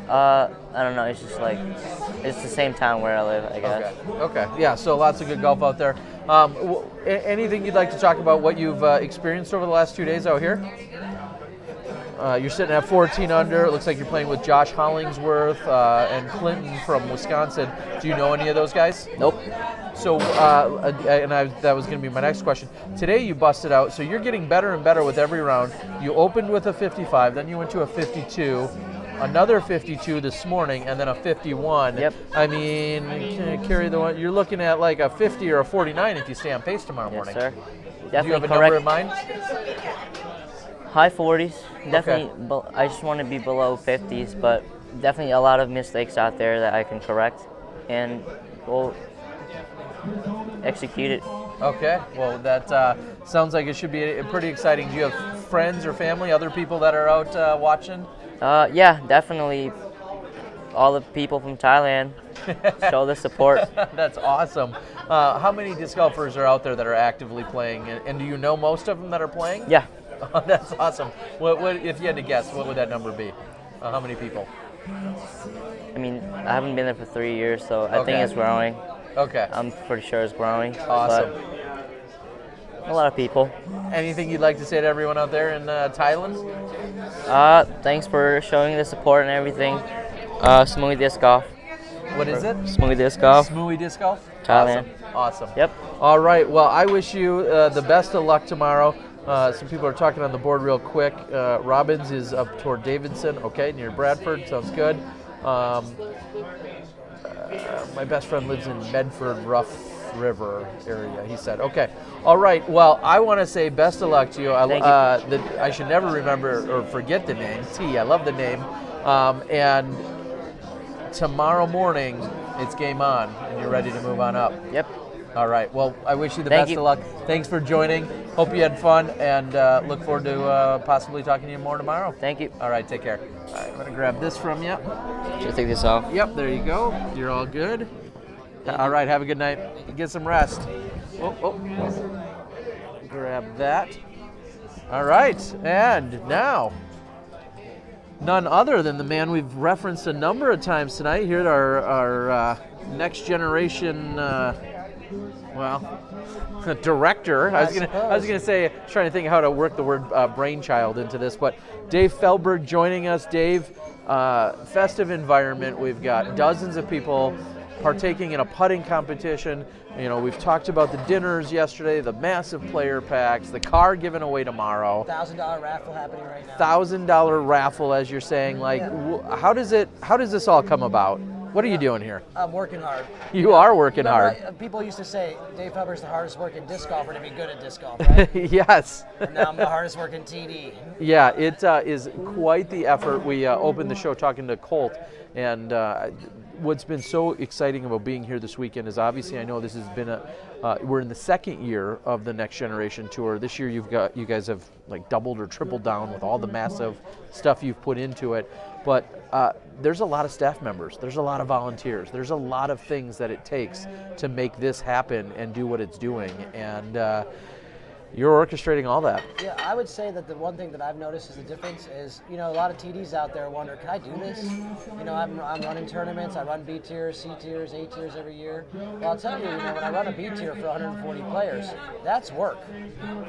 I don't know, it's just like, it's the same town where I live, I guess. Okay. Yeah, so lots of good golf out there. Anything you'd like to talk about what you've experienced over the last 2 days out here? You're sitting at 14 under. It looks like you're playing with Josh Hollingsworth and Clinton from Wisconsin. Do you know any of those guys? Nope. So, that was going to be my next question. Today you busted out, so you're getting better and better with every round. You opened with a 55, then you went to a 52, another 52 this morning, and then a 51. Yep. I mean, carry the one. You're looking at like a 50 or a 49 if you stay on pace tomorrow Yes, morning. sir. Do you Definitely have a correct. number in mind? High 40s. Definitely, I just want to be below 50s, but definitely a lot of mistakes out there that I can correct and we'll execute it. Okay. Well, that sounds like it should be pretty exciting. Do you have friends or family, other people that are out watching? Yeah, definitely. All the people from Thailand show the support. That's awesome. How many disc golfers are out there that are actively playing? And do you know most of them that are playing? Yeah. Oh, that's awesome. What if you had to guess, what would that number be? How many people? I mean, I haven't been there for 3 years, so I Okay. think it's growing. Okay. I'm pretty sure it's growing. Awesome. But a lot of people. Anything you'd like to say to everyone out there in Thailand? Thanks for showing the support and everything. Smoothie Disc Golf. What is it? Smoothie Disc Golf. Smoothie Disc Golf? Thailand. Awesome. Yep. All right. Well, I wish you the best of luck tomorrow. Some people are talking on the board real quick. Robbins is up toward Davidson, okay, near Bradford. Sounds good. My best friend lives in Medford, Rough River area, he said. Okay. All right. Well, I want to say best of luck to you. Thank you. I should never remember or forget the name. T, I love the name. And tomorrow morning, it's game on, and you're ready to move on up. Yep. All right. Well, I wish you the Thank best you. of luck. Thanks for joining. Hope you had fun, and look forward to possibly talking to you more tomorrow. Thank you. All right. Take care. All right. I'm going to grab this from you. Just take this off. Yep. There you go. You're all good. All right. Have a good night. Get some rest. Oh. Grab that. All right. And now, none other than the man we've referenced a number of times tonight here at our next generation, director. I was gonna say, trying to think how to work the word brainchild into this, but Dave Feldberg joining us. Dave, festive environment. We've got dozens of people partaking in a putting competition. You know, we've talked about the dinners yesterday, the massive player packs, the car given away tomorrow. $1,000 raffle happening right now. $1,000 raffle, as you're saying. Like, how does this all come about? What are you doing here? I'm working hard. You are working hard. People used to say Dave Feldberg's the hardest working disc golfer to be good at disc golf, right? Yes. And now I'm the hardest working TD. Yeah, it is quite the effort. We opened the show talking to Colt, and what's been so exciting about being here this weekend is obviously I know this has been we're in the second year of the Next Generation Tour. This year you guys have like doubled or tripled down with all the massive stuff you've put into it. But there's a lot of staff members, there's a lot of volunteers, there's a lot of things that it takes to make this happen and do what it's doing. And You're orchestrating all that. Yeah, I would say that the one thing that I've noticed is the difference is, you know, a lot of TDs out there wonder, can I do this? You know, I'm running tournaments, I run B tiers, C tiers, A tiers every year. Well, I'll tell you, you know, when I run a B tier for 140 players, that's work.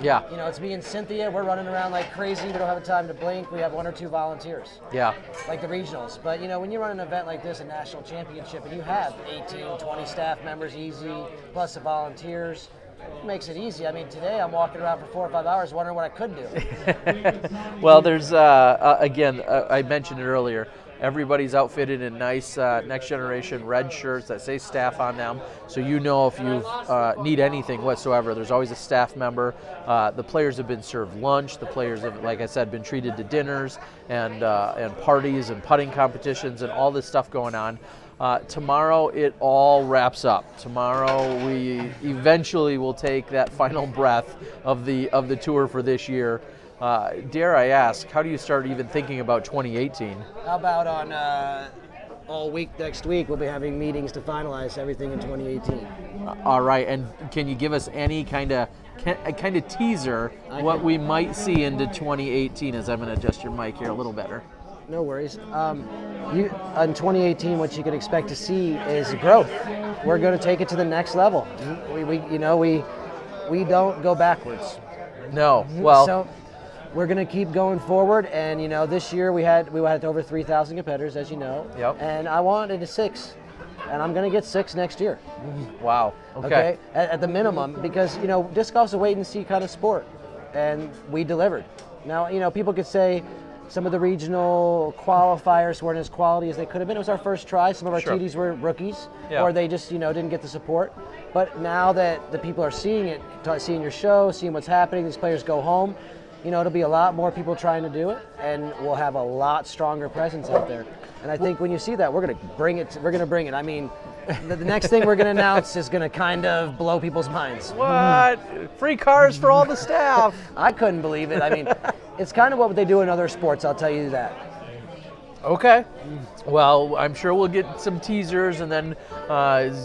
Yeah. You know, it's me and Cynthia, we're running around like crazy, we don't have the time to blink, we have 1 or 2 volunteers. Yeah. Like the regionals. But, you know, when you run an event like this, a national championship, and you have 18, 20 staff members easy, plus the volunteers, it makes it easy. I mean, today I'm walking around for 4 or 5 hours wondering what I could do. Well, there's, again, I mentioned it earlier, everybody's outfitted in nice next generation red shirts that say staff on them. So you know if you need anything whatsoever, there's always a staff member. The players have been served lunch. The players have, like I said, been treated to dinners and parties and putting competitions and all this stuff going on. Tomorrow it all wraps up. Tomorrow we eventually will take that final breath of the tour for this year. Dare I ask, how do you start even thinking about 2018? How about on all week next week, we'll be having meetings to finalize everything in 2018. All right, and can you give us any kind of teaser what we might see into 2018? As I'm going to adjust your mic here a little better. No worries. In 2018, what you can expect to see is growth. We're going to take it to the next level. We don't go backwards. No. Well. So we're going to keep going forward, and you know, this year we had over 3,000 competitors, as you know. Yep. And I wanted a 6, and I'm going to get 6 next year. Wow. Okay. At the minimum, because you know, disc golf's a wait and see kind of sport, and we delivered. Now, you know, people could say some of the regional qualifiers weren't as quality as they could have been. It was our first try. Some of our Sure. TDs were rookies, Yeah. or they just, you know, didn't get the support. But now that the people are seeing it, seeing your show, seeing what's happening, these players go home, you know, it'll be a lot more people trying to do it, and we'll have a lot stronger presence out there. And I think when you see that, we're going to bring it. We're going to bring it. I mean, the next thing we're going to announce is going to kind of blow people's minds. What? Free cars for all the staff. I couldn't believe it. I mean, it's kind of what they do in other sports, I'll tell you that. Okay. Well, I'm sure we'll get some teasers, and then,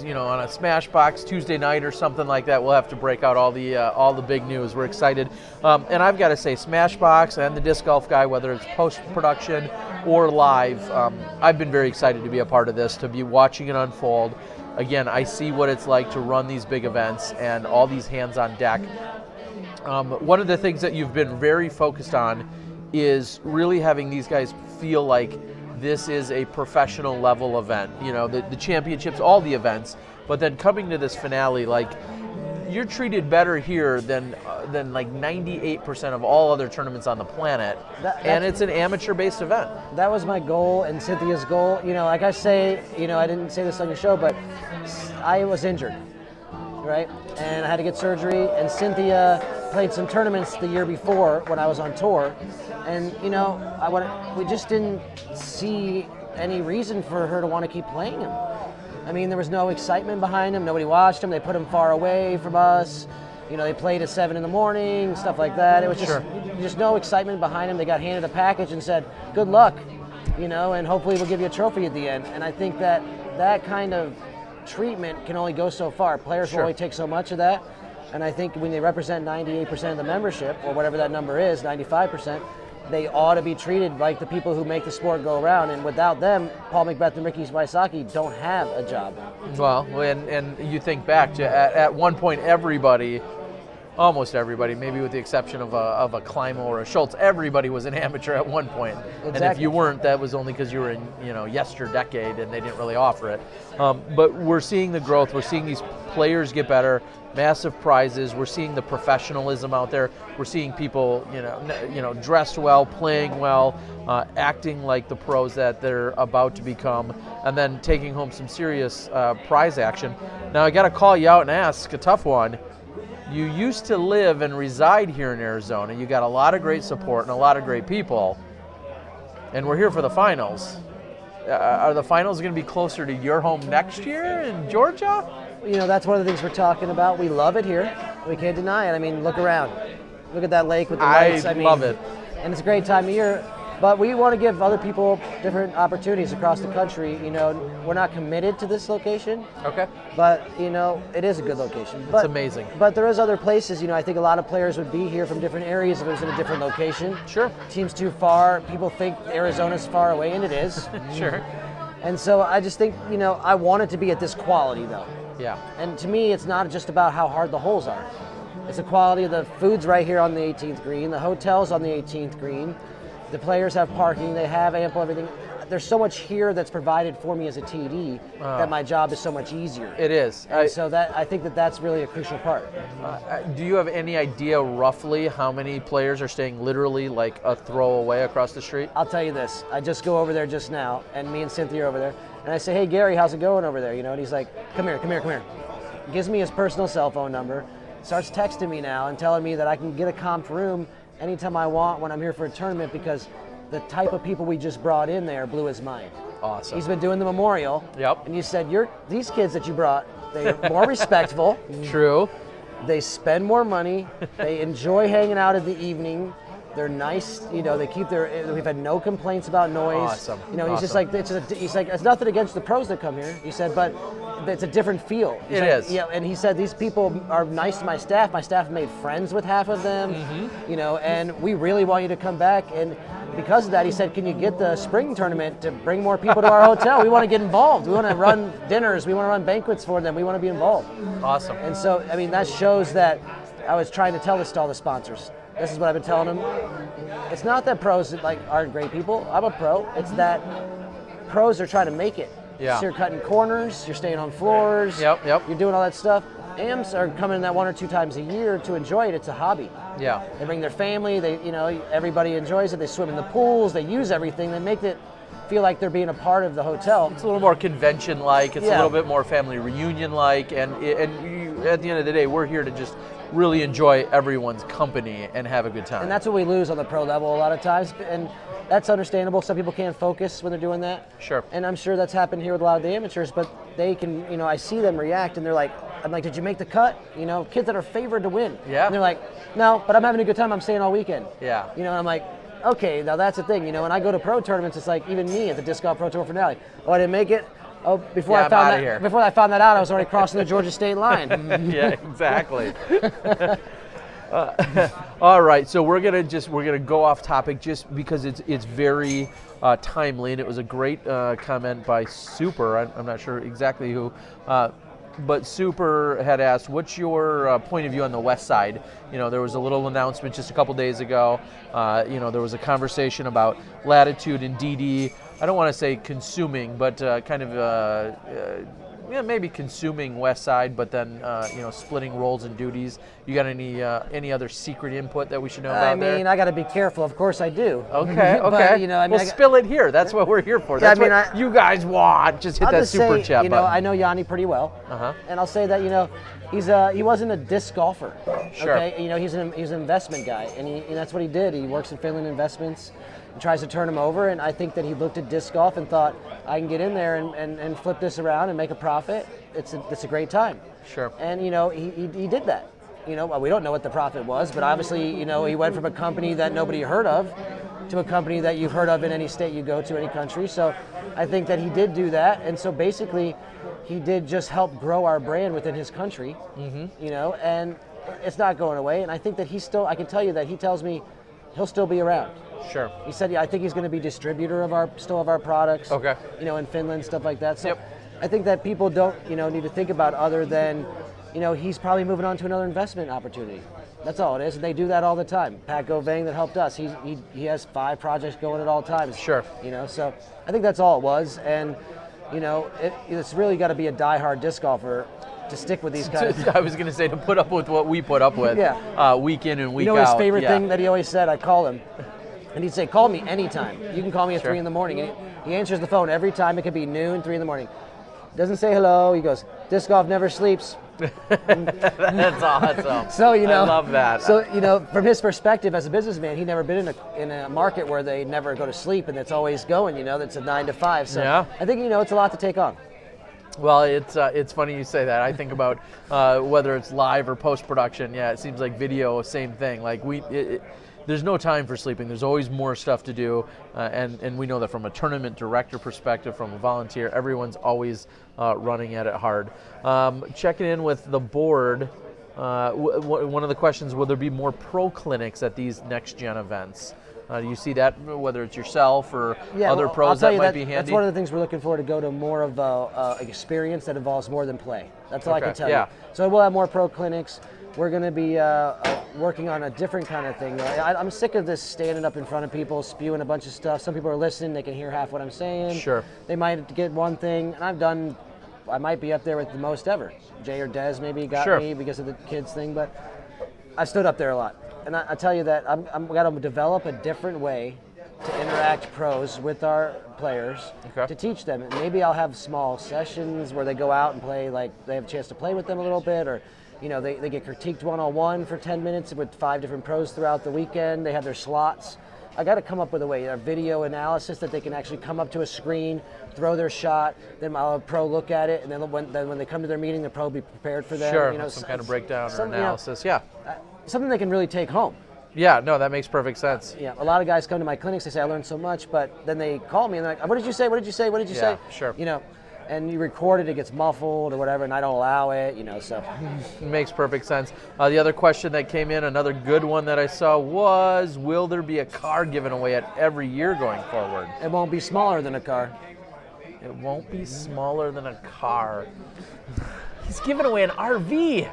you know, on a Smashbox Tuesday night or something like that, we'll have to break out all the big news. We're excited, and I've got to say, Smashbox and the Disc Golf Guy, whether it's post-production or live, I've been very excited to be a part of this, to be watching it unfold. Again, I see what it's like to run these big events and all these hands on deck. One of the things that you've been very focused on is really having these guys feel like this is a professional level event. You know, the championships, all the events, but then coming to this finale, like, you're treated better here than like 98% of all other tournaments on the planet, and it's an amateur-based event. That was my goal and Cynthia's goal. You know, like I say, you know, I didn't say this on your show, but I was injured, right? And I had to get surgery, and Cynthia played some tournaments the year before when I was on tour, and you know, we just didn't see any reason for her to want to keep playing him. I mean, there was no excitement behind him. Nobody watched him. They put him far away from us. You know, they played at 7 in the morning, stuff like that. It was just no excitement behind him. They got handed a package and said, "Good luck," you know, and hopefully we'll give you a trophy at the end. And I think that kind of treatment can only go so far. Players will only take so much of that. And I think when they represent 98% of the membership, or whatever that number is, 95%, they ought to be treated like the people who make the sport go around. And without them, Paul McBeth and Ricky Wysocki don't have a job. Well, and you think back to at one point, almost everybody, maybe with the exception of a Climo or a Schultz, everybody was an amateur at one point. Exactly. And if you weren't, that was only because you were in, you know, yesterdecade and they didn't really offer it. But we're seeing the growth. We're seeing these players get better, massive prizes. We're seeing the professionalism out there. We're seeing people, you know, dressed well, playing well, acting like the pros that they're about to become, and then taking home some serious prize action. Now I got to call you out and ask a tough one. You used to live and reside here in Arizona. You got a lot of great support and a lot of great people, and we're here for the finals. Are the finals going to be closer to your home next year in Georgia? You know, that's one of the things we're talking about. We love it here. We can't deny it. I mean, look around. Look at that lake with the lights. I love it. And it's a great time of year. But we want to give other people different opportunities across the country. You know, we're not committed to this location, Okay. but you know, it is a good location. But, amazing. But there is other places. You know, I think a lot of players would be here from different areas if it was in a different location. Sure. Team's too far. People think Arizona's far away, and it is. Sure. And so I just think, you know, I want it to be at this quality though. Yeah. And to me, it's not just about how hard the holes are. It's the quality of the food's right here on the 18th green, the hotel's on the 18th green, the players have parking, they have ample everything. There's so much here that's provided for me as a TD that my job is so much easier. It is. And so that I think that that's really a crucial part. Do you have any idea roughly how many players are staying literally like a throw away across the street? I'll tell you this. I just go over there just now, and me and Cynthia are over there, and I say, hey, Gary, how's it going over there? You know, and he's like, come here, come here, come here. Gives me his personal cell phone number, starts texting me now and telling me that I can get a comped room anytime I want when I'm here for a tournament because the type of people we just brought in there blew his mind. Awesome. He's been doing the memorial. Yep. And you said, these kids that you brought, they're more respectful. True. They spend more money. They enjoy hanging out in the evening. They're nice, you know. They keep we've had no complaints about noise. Awesome. You know, he's just like, he's like, it's nothing against the pros that come here. He said, but it's a different feel. It is. Yeah, and he said these people are nice to my staff. My staff made friends with half of them. You know, and we really want you to come back. And because of that, he said, can you get the spring tournament to bring more people to our hotel? We want to get involved. We want to run dinners. We want to run banquets for them. We want to be involved. Awesome. And so, I mean, that shows that I was trying to tell this to all the sponsors. This is what I've been telling them. It's not that pros aren't great people. I'm a pro. It's that pros are trying to make it. Yeah. So you're cutting corners. You're staying on floors. Yep. You're doing all that stuff. AMs are coming in that 1 or 2 times a year to enjoy it. It's a hobby. Yeah. They bring their family. They, you know, everybody enjoys it. They swim in the pools. They use everything. They make it feel like they're being a part of the hotel. It's a little more convention-like. It's a Yeah. little bit more family reunion-like. And at the end of the day, we're here to just really enjoy everyone's company and have a good time. And that's what we lose on the pro level a lot of times. And that's understandable. Some people can't focus when they're doing that. Sure. And I'm sure that's happened here with a lot of the amateurs, but they can, you know, I see them react and they're like, I'm like, did you make the cut? You know, kids that are favored to win. Yeah. And they're like, no, but I'm having a good time. I'm staying all weekend. Yeah. You know, and I'm like, okay, now that's the thing. You know, when I go to pro tournaments, it's like even me at the Disc Golf Pro Tour finale. Oh, I didn't make it. Oh, before Yeah, I found I'm outta that, here. before I found that out, I was already crossing the Georgia state line. Yeah, exactly. All right, so we're gonna go off topic just because it's very timely, and it was a great comment by Super. I'm not sure exactly who, but Super had asked, "What's your point of view on the West Side?" You know, there was a little announcement just a couple days ago. You know, there was a conversation about Latitude and DD. I don't want to say consuming, but kind of. Yeah, maybe consuming West Side, but then you know, splitting roles and duties. You got any other secret input that we should know about there? I mean, I got to be careful. Of course, I do. Okay, okay. But, you know, I mean, well, spill it here. That's what we're here for. Yeah, That's I mean, what you guys want. Just hit I'll that just super say, chat you know, button. I know Yanni pretty well, Uh-huh. and I'll say that, you know, he wasn't a disc golfer. Sure. Okay, you know, he's an investment guy, and that's what he did. He works in Finland Investments, and tries to turn them over. And I think that he looked at disc golf and thought, I can get in there and flip this around and make a profit. It's a great time. Sure. And you know, he did that. You know, we don't know what the profit was, but obviously, you know, he went from a company that nobody heard of to a company that you've heard of in any state you go to, any country. So I think that he did do that. And so basically, he did just help grow our brand within his country, you know, and it's not going away. And I think that I can tell you that he tells me he'll still be around. Sure. He said, yeah, I think he's going to be distributor of our products. Okay. You know, in Finland, stuff like that. So Yep. I think that people don't, you know, need to think about other than, you know, he's probably moving on to another investment opportunity. That's all it is, and they do that all the time. Pat Govang that helped us, he has 5 projects going at all times. Sure. You know, so I think that's all it was, and you know, it's really got to be a diehard disc golfer to stick with these guys. I was going to say to put up with what we put up with, Yeah. week in and week out. You know his favorite yeah. thing that he always said? I call him, and he'd say, "Call me anytime. You can call me at Sure. 3 in the morning." And he answers the phone every time. It could be noon, 3 in the morning. Doesn't say hello. He goes, "Disc golf never sleeps." That's awesome. So you know, I love that. So you know, from his perspective as a businessman, he'd never been in a market where they never go to sleep and it's always going. You know, that's a 9 to 5. So Yeah. I think, you know, it's a lot to take on. Well, it's funny you say that. I think about whether it's live or post production. Yeah, it seems like video, same thing. Like there's no time for sleeping. There's always more stuff to do, and we know that from a tournament director perspective, from a volunteer, everyone's always running at it hard. Checking in with the board, one of the questions, will there be more pro clinics at these next-gen events? Do you see that, whether it's yourself or other I'll pros tell that you might be handy? That's one of the things we're looking for, to go to more of an experience that involves more than play. That's all I can tell you. So we'll have more pro clinics. We're going to be working on a different kind of thing. I'm sick of this standing up in front of people, spewing a bunch of stuff. Some people are listening. They can hear half what I'm saying. Sure. They might get one thing, and I might be up there with the most ever. Jay or Des maybe got me because of the kids thing, but I stood up there a lot. And I tell you that I'm got to develop a different way to interact pros with our players, to teach them. And maybe I'll have small sessions where they go out and play, like they have a chance to play with them a little bit, or they get critiqued one-on-one for 10 minutes with 5 different pros throughout the weekend. They have their slots. I got to come up with a way, a video analysis that they can actually come up to a screen, throw their shot, then I'll have a pro look at it, and then when they come to their meeting, the pro will be prepared for them. Sure, some kind of breakdown or analysis, something they can really take home. Yeah, no, that makes perfect sense. Yeah, a lot of guys come to my clinics, they say, I learned so much, but then they call me and they're like, what did you say, what did you say, what did you say? Sure. And you record it gets muffled or whatever, and I don't allow it, so. It makes perfect sense. The other question that came in, another good one that I saw was, will there be a car given away at every year going forward? It won't be smaller than a car. It won't be smaller than a car. He's giving away an RV.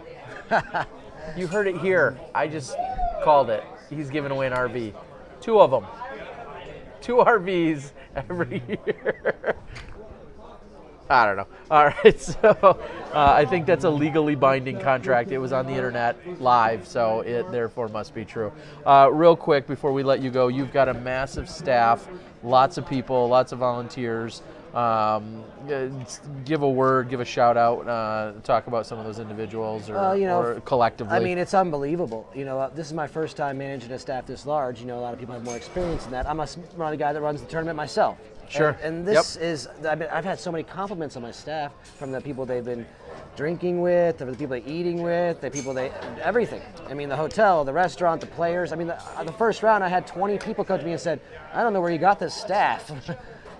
You heard it here. I just called it. He's giving away an RV. 2 of them. 2 RVs every year. I don't know. All right, so I think that's a legally binding contract. It was on the internet live, so it therefore must be true. Real quick, before we let you go, you've got a massive staff, lots of people, lots of volunteers. Give a word, give a shout out, talk about some of those individuals or collectively. I mean, it's unbelievable. This is my first time managing a staff this large. A lot of people have more experience in that. I'm a guy that runs the tournament myself. Sure. And this is, I've had so many compliments on my staff from the people they've been drinking with, the people they're eating with, everything. I mean, the hotel, the restaurant, the players. I mean, the first round I had 20 people come to me and said, I don't know where you got this staff,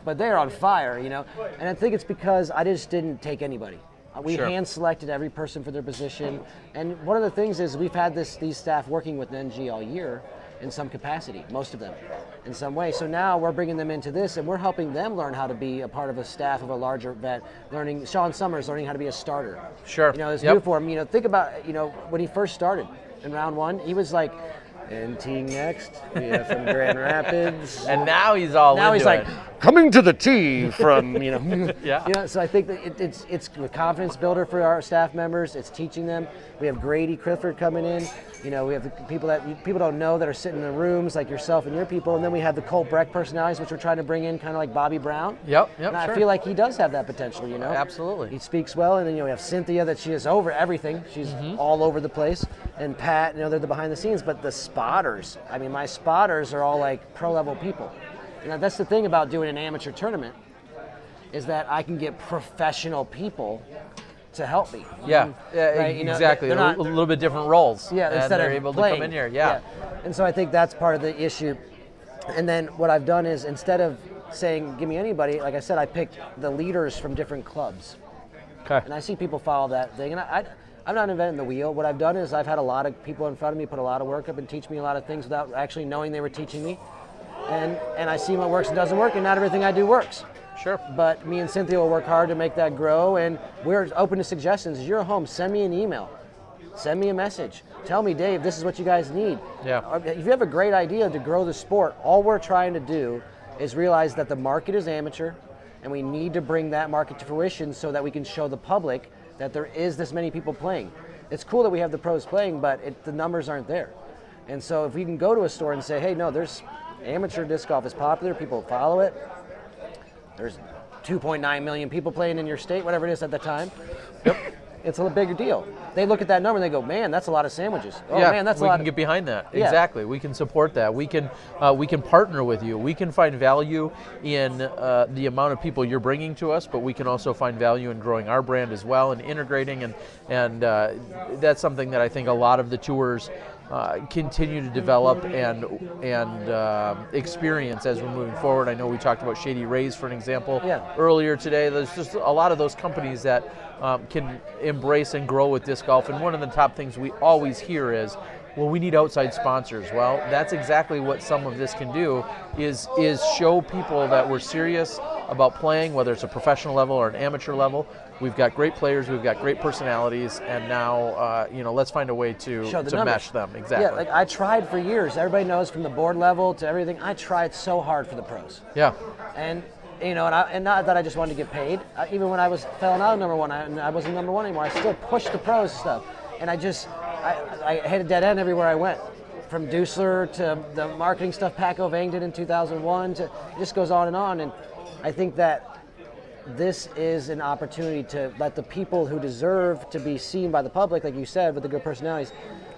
but they're on fire, And I think it's because I just didn't take anybody. We hand-selected every person for their position. And one of the things is we've had these staff working with NG all year in some capacity, most of them, in some way. So now we're bringing them into this, and we're helping them learn how to be a part of a staff of a larger event, Sean Summers learning how to be a starter. Sure. It's new for him. Think about, when he first started in round 1, he was like, NT next, from Grand Rapids. And now he's all into it. Now he's like, coming to the tee from, So I think that it's a confidence builder for our staff members. It's teaching them. We have Grady Clifford coming in. We have the people that people don't know that are sitting in the rooms, like yourself and your people. And then we have the Colt Breck personalities, which we're trying to bring in, kind of like Bobby Brown. And I feel like he does have that potential, Absolutely. He speaks well. And then we have Cynthia, that she is over everything. She's all over the place. And Pat, they're the behind the scenes. But the spotters, my spotters are all like pro-level people. And that's the thing about doing an amateur tournament, is that I can get professional people to help me. Exactly. A little bit different roles. Yeah, and instead they're of able playing. to come in here. Yeah. And so I think that's part of the issue. And then what I've done is, instead of saying, give me anybody, like I said, I picked the leaders from different clubs. Okay. And I see people follow that thing. And I'm not inventing the wheel. What I've done is I've had a lot of people in front of me put a lot of work up and teach me a lot of things without actually knowing they were teaching me. And I see what works and doesn't work, and not everything I do works. Sure. But me and Cynthia will work hard to make that grow, and we're open to suggestions. If you're at home, send me an email. Send me a message. Tell me, Dave, this is what you guys need. Yeah. If you have a great idea to grow the sport, all we're trying to do is realize that the market is amateur, and we need to bring that market to fruition so that we can show the public that there is this many people playing. It's cool that we have the pros playing, but the numbers aren't there. And so if we can go to a store and say, hey, no, there's amateur disc golf is popular, people follow it. There's 2.9 million people playing in your state, whatever it is at the time. it's a bigger deal. They look at that number and they go, man, that's a lot of sandwiches. Oh yeah, man, that's a we lot. can get behind that. Yeah. Exactly. We can support that. We can partner with you. We can find value in the amount of people you're bringing to us, but we can also find value in growing our brand as well and integrating. And that's something that I think a lot of the tours continue to develop and experience as we're moving forward. I know we talked about Shady Rays for an example earlier today. There's just a lot of those companies that can embrace and grow with disc golf. And one of the top things we always hear is, well, we need outside sponsors. Well, that's exactly what some of this can do, is show people that we're serious about playing, whether it's a professional level or an amateur level. We've got great players, we've got great personalities, and now, let's find a way to mesh them. Exactly. Yeah, like I tried for years. Everybody knows, from the board level to everything, I tried so hard for the pros. Yeah. And and not that I just wanted to get paid. Even when I was felling out of number one, I wasn't number one anymore. I still pushed the pros stuff, and I hit a dead end everywhere I went. From Dusler to the marketing stuff Paco Vang did in 2001, it just goes on. And I think that this is an opportunity to let the people who deserve to be seen by the public, like you said, with the good personalities,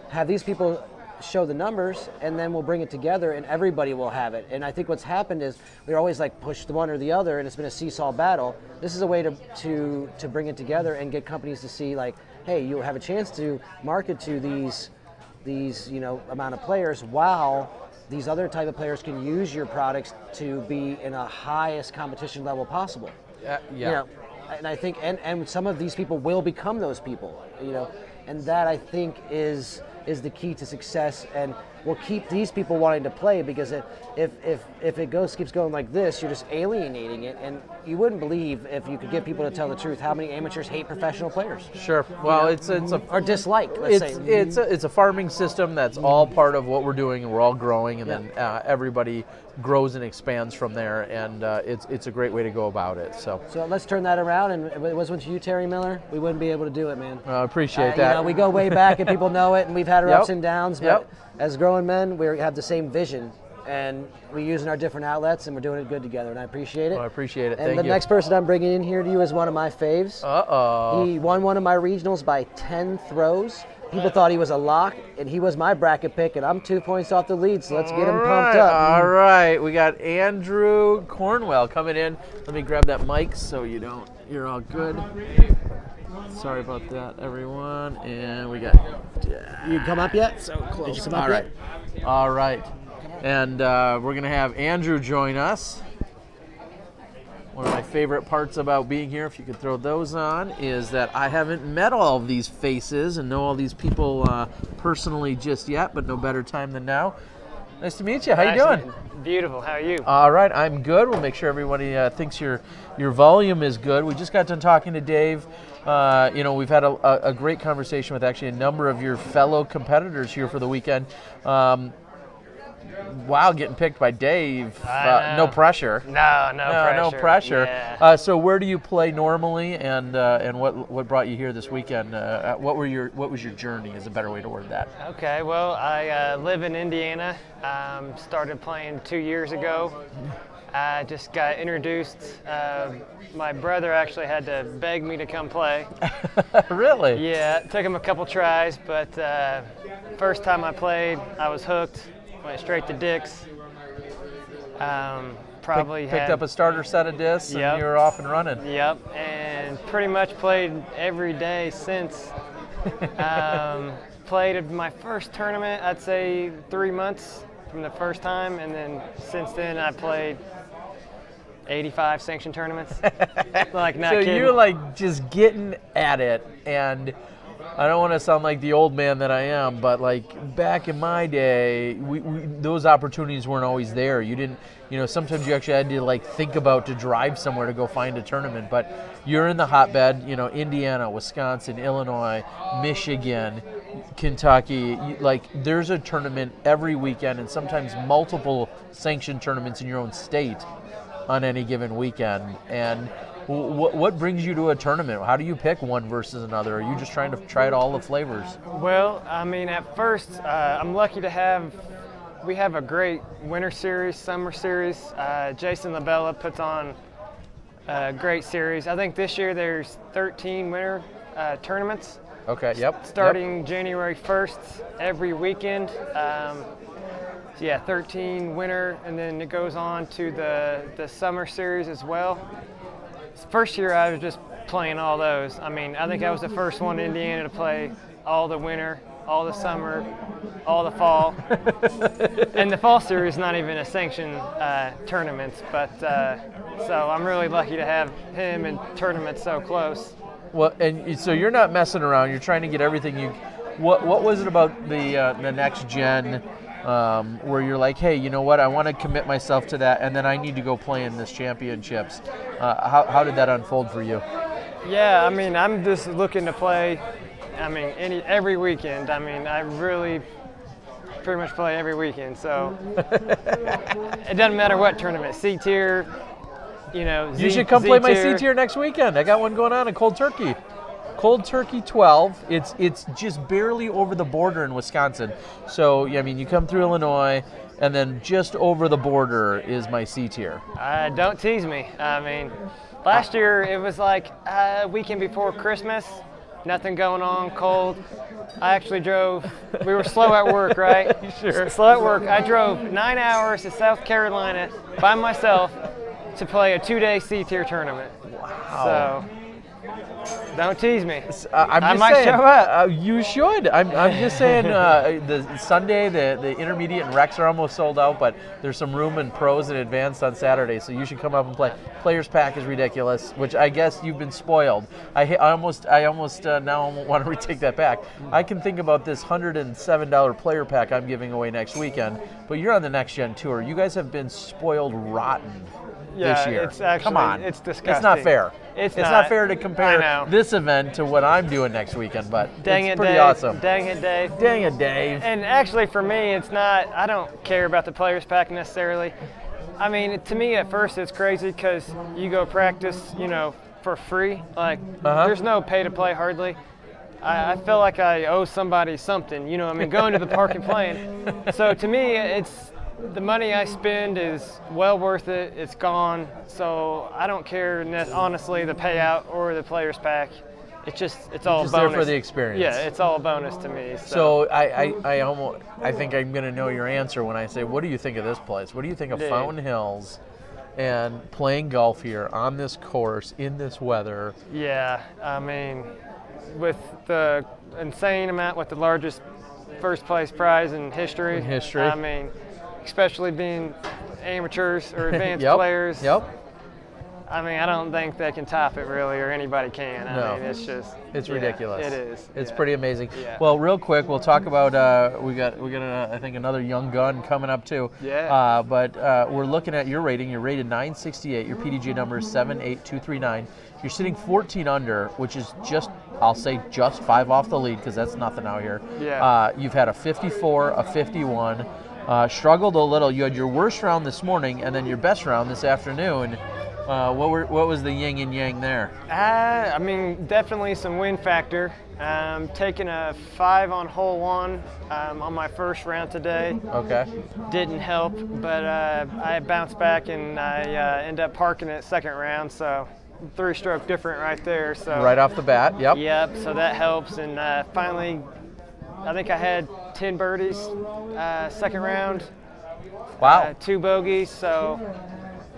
have these people show the numbers, and then we'll bring it together and everybody will have it. And I think what's happened is we're always like push the one or the other, and it's been a seesaw battle. This is a way to bring it together and get companies to see, like, hey, you'll have a chance to market to these amount of players, while these other type of players can use your products to be in a highest competition level possible. Yeah. And I think and some of these people will become those people, and that, I think, is the key to success, and will keep these people wanting to play, because if it keeps going like this, you're just alienating it, and you wouldn't believe, if you could get people to tell the truth, how many amateurs hate professional players. Sure. Well, it's a or dislike. Let's say it's a farming system that's all part of what we're doing, and we're all growing, and then everybody grows and expands from there, and it's a great way to go about it. So let's turn that around, and if it wasn't you, Terry Miller, we wouldn't be able to do it, man. I appreciate that. We go way back, and people know it, and we've had our ups and downs, but as grown men, we have the same vision, and we're using our different outlets, and we're doing it good together, and I appreciate it. Well, I appreciate it. And Thank the you. next person I'm bringing in here to you is one of my faves. Uh-oh. He won one of my regionals by 10 throws. People thought he was a lock, and he was my bracket pick, and I'm 2 points off the lead, so let's get him pumped up. All right, we got Andrew Cornwell coming in. Let me grab that mic so you're all good. Sorry about that, everyone. And we got... You come up yet? So close. Did you come up yet? All right. And we're going to have Andrew join us. One of my favorite parts about being here, if you could throw those on, is that I haven't met all of these faces and know all these people personally just yet, but no better time than now. Nice to meet you. How you doing? Beautiful. How are you? All right, I'm good. We'll make sure everybody thinks your volume is good. We just got done talking to Dave. We've had a great conversation with actually a number of your fellow competitors here for the weekend. Wow, getting picked by Dave. No pressure. No pressure. Yeah. So where do you play normally, and what brought you here this weekend? What was your journey? Is a better way to word that. Okay. Well, I live in Indiana. Started playing 2 years ago. I just got introduced. My brother actually had to beg me to come play. Really? Yeah. It took him a couple tries, but first time I played, I was hooked. Went straight to Dick's. Picked up a starter set of discs, and you were off and running. Yep, and pretty much played every day since. Played my first tournament, I'd say 3 months from the first time, and then since then I played 85 sanctioned tournaments. Like, not so kidding. you're like just getting at it, and I don't want to sound like the old man that I am, but like back in my day, those opportunities weren't always there. You didn't, sometimes you actually had to like think about to drive somewhere to go find a tournament. But you're in the hotbed, Indiana, Wisconsin, Illinois, Michigan, Kentucky. There's a tournament every weekend, and sometimes multiple sanctioned tournaments in your own state on any given weekend. And what brings you to a tournament? How do you pick one versus another? Are you just trying to try out all the flavors? Well, I mean, at first, I'm lucky to we have a great winter series, summer series. Jason LaBella puts on a great series. I think this year there's 13 winter tournaments. Okay. Yep. Starting January 1st, every weekend. So yeah, 13 winter, and then it goes on to the summer series as well. First year I was just playing all those. I mean, I think I was the first one in Indiana to play all the winter, all the summer, all the fall. And the fall series is not even a sanctioned tournament, but so I'm really lucky to have him in tournaments so close. Well, and so you're not messing around. You're trying to get everything you. What was it about the next gen where you're like, hey, you know what? I want to commit myself to that, and then I need to go play in this championships. How did that unfold for you? Yeah, I mean, I'm just looking to play. I mean, every weekend. I mean, I really pretty much play every weekend. So it doesn't matter what tournament, C tier. You know, you should come play my C tier next weekend. I got one going on in Cold Turkey. Cold Turkey 12. It's just barely over the border in Wisconsin. So I mean, you come through Illinois, and then just over the border is my C tier. Don't tease me. I mean, last year it was like a weekend before Christmas. Nothing going on, cold. I actually drove. We were slow at work, right? Sure. Slow at work. I drove 9 hours to South Carolina by myself to play a 2-day C-tier tournament. Wow. So, don't tease me. I might saying, show up. You should. I'm just saying the Sunday, the intermediate and recs are almost sold out, but there's some room in pros and advanced on Saturday, so you should come up and play. Players pack is ridiculous, which I guess you've been spoiled. I almost now want to retake that back. I can think about this $107 player pack I'm giving away next weekend, but you're on the next gen tour. You guys have been spoiled rotten. This year. It's actually, come on, it's disgusting. It's not fair. It's not fair to compare this event to what I'm doing next weekend, but it's pretty awesome. Dang it, Dave. Dang it, Dave. And actually, for me, it's not. I don't care about the players pack necessarily. I mean, to me, at first, it's crazy because you go practice, you know, for free. Like, there's no pay to play hardly. I feel like I owe somebody something. You know, I mean, going to the park and playing. So to me, it's. The money I spend is well worth it. It's gone, so I don't care honestly the payout or the players pack. It's all just bonus. There for the experience. Yeah, it's all a bonus to me. So I think I'm gonna know your answer when I say, what do you think of this place? What do you think of Fountain Hills and playing golf here on this course in this weather? Yeah, I mean, with the insane amount, with the largest first place prize in history. I mean. Especially being amateurs or advanced players. Yep. I mean, I don't think they can top it really, or anybody can. I mean, it's ridiculous. It is. It's pretty amazing. Yeah. Well, real quick, we'll talk about we got I think another young gun coming up too. Yeah. But we're looking at your rating. You're rated 968. Your PDGA number is 78239. You're sitting 14 under, which is I'll say just 5 off the lead because that's nothing out here. Yeah. You've had a 54, a 51. Struggled a little. You had your worst round this morning, and then your best round this afternoon. What was the yin and yang there? I mean, definitely some wind factor. Taking a 5 on hole 1 on my first round today. Okay. Didn't help, but I bounced back and I ended up parking it second round. So 3-stroke different right there. So right off the bat. Yep. Yep. So that helps, and finally. I think I had 10 birdies second round. Wow. 2 bogeys, so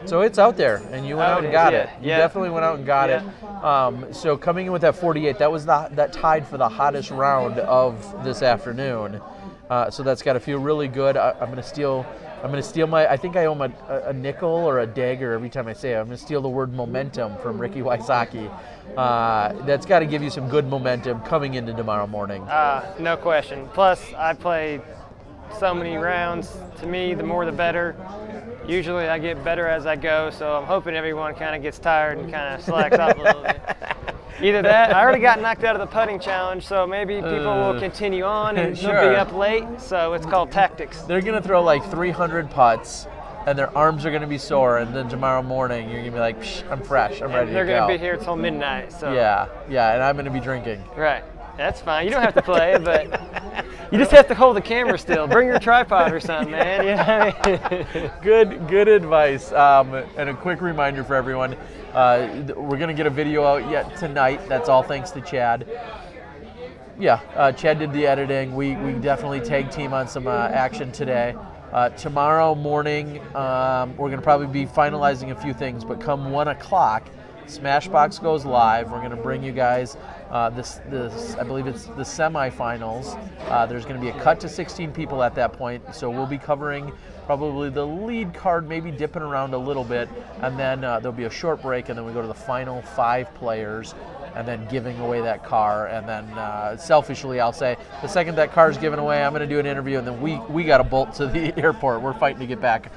it's out there, and you went out and got it. You yeah. definitely went out and got it. So coming in with that 48, that was that tied for the hottest round of this afternoon. So that's got to feel really good. I'm gonna steal my. I think I owe him a nickel or a dagger every time I say it. I'm gonna steal the word momentum from Ricky Wysocki. That's got to give you some good momentum coming into tomorrow morning. No question. Plus, I played so many rounds. To me, the more the better. Usually, I get better as I go, so I'm hoping everyone kind of gets tired and kind of slacks off a little bit. Either that, I already got knocked out of the putting challenge, so maybe people will continue on and they'll be up late. So it's called tactics. They're gonna throw like 300 putts. And their arms are going to be sore, and then tomorrow morning you're going to be like, I'm fresh, I'm ready to go. They're going to be here till midnight. So yeah, and I'm going to be drinking. Right. That's fine. You don't have to play, but you just have to hold the camera still. Bring your tripod or something, man. You know what I mean? Good advice. And a quick reminder for everyone, we're going to get a video out yet tonight. That's all thanks to Chad. Yeah, Chad did the editing. We definitely tag team on some action today. Tomorrow morning, we're going to probably be finalizing a few things, but come 1 o'clock, Smashbox goes live. We're going to bring you guys this I believe it's the semifinals. There's going to be a cut to 16 people at that point, so we'll be covering probably the lead card, maybe dipping around a little bit, and then there'll be a short break, and then we go to the final 5 players, and then giving away that car. And then selfishly, I'll say, the second that car is given away, I'm going to do an interview, and then we got to bolt to the airport. We're fighting to get back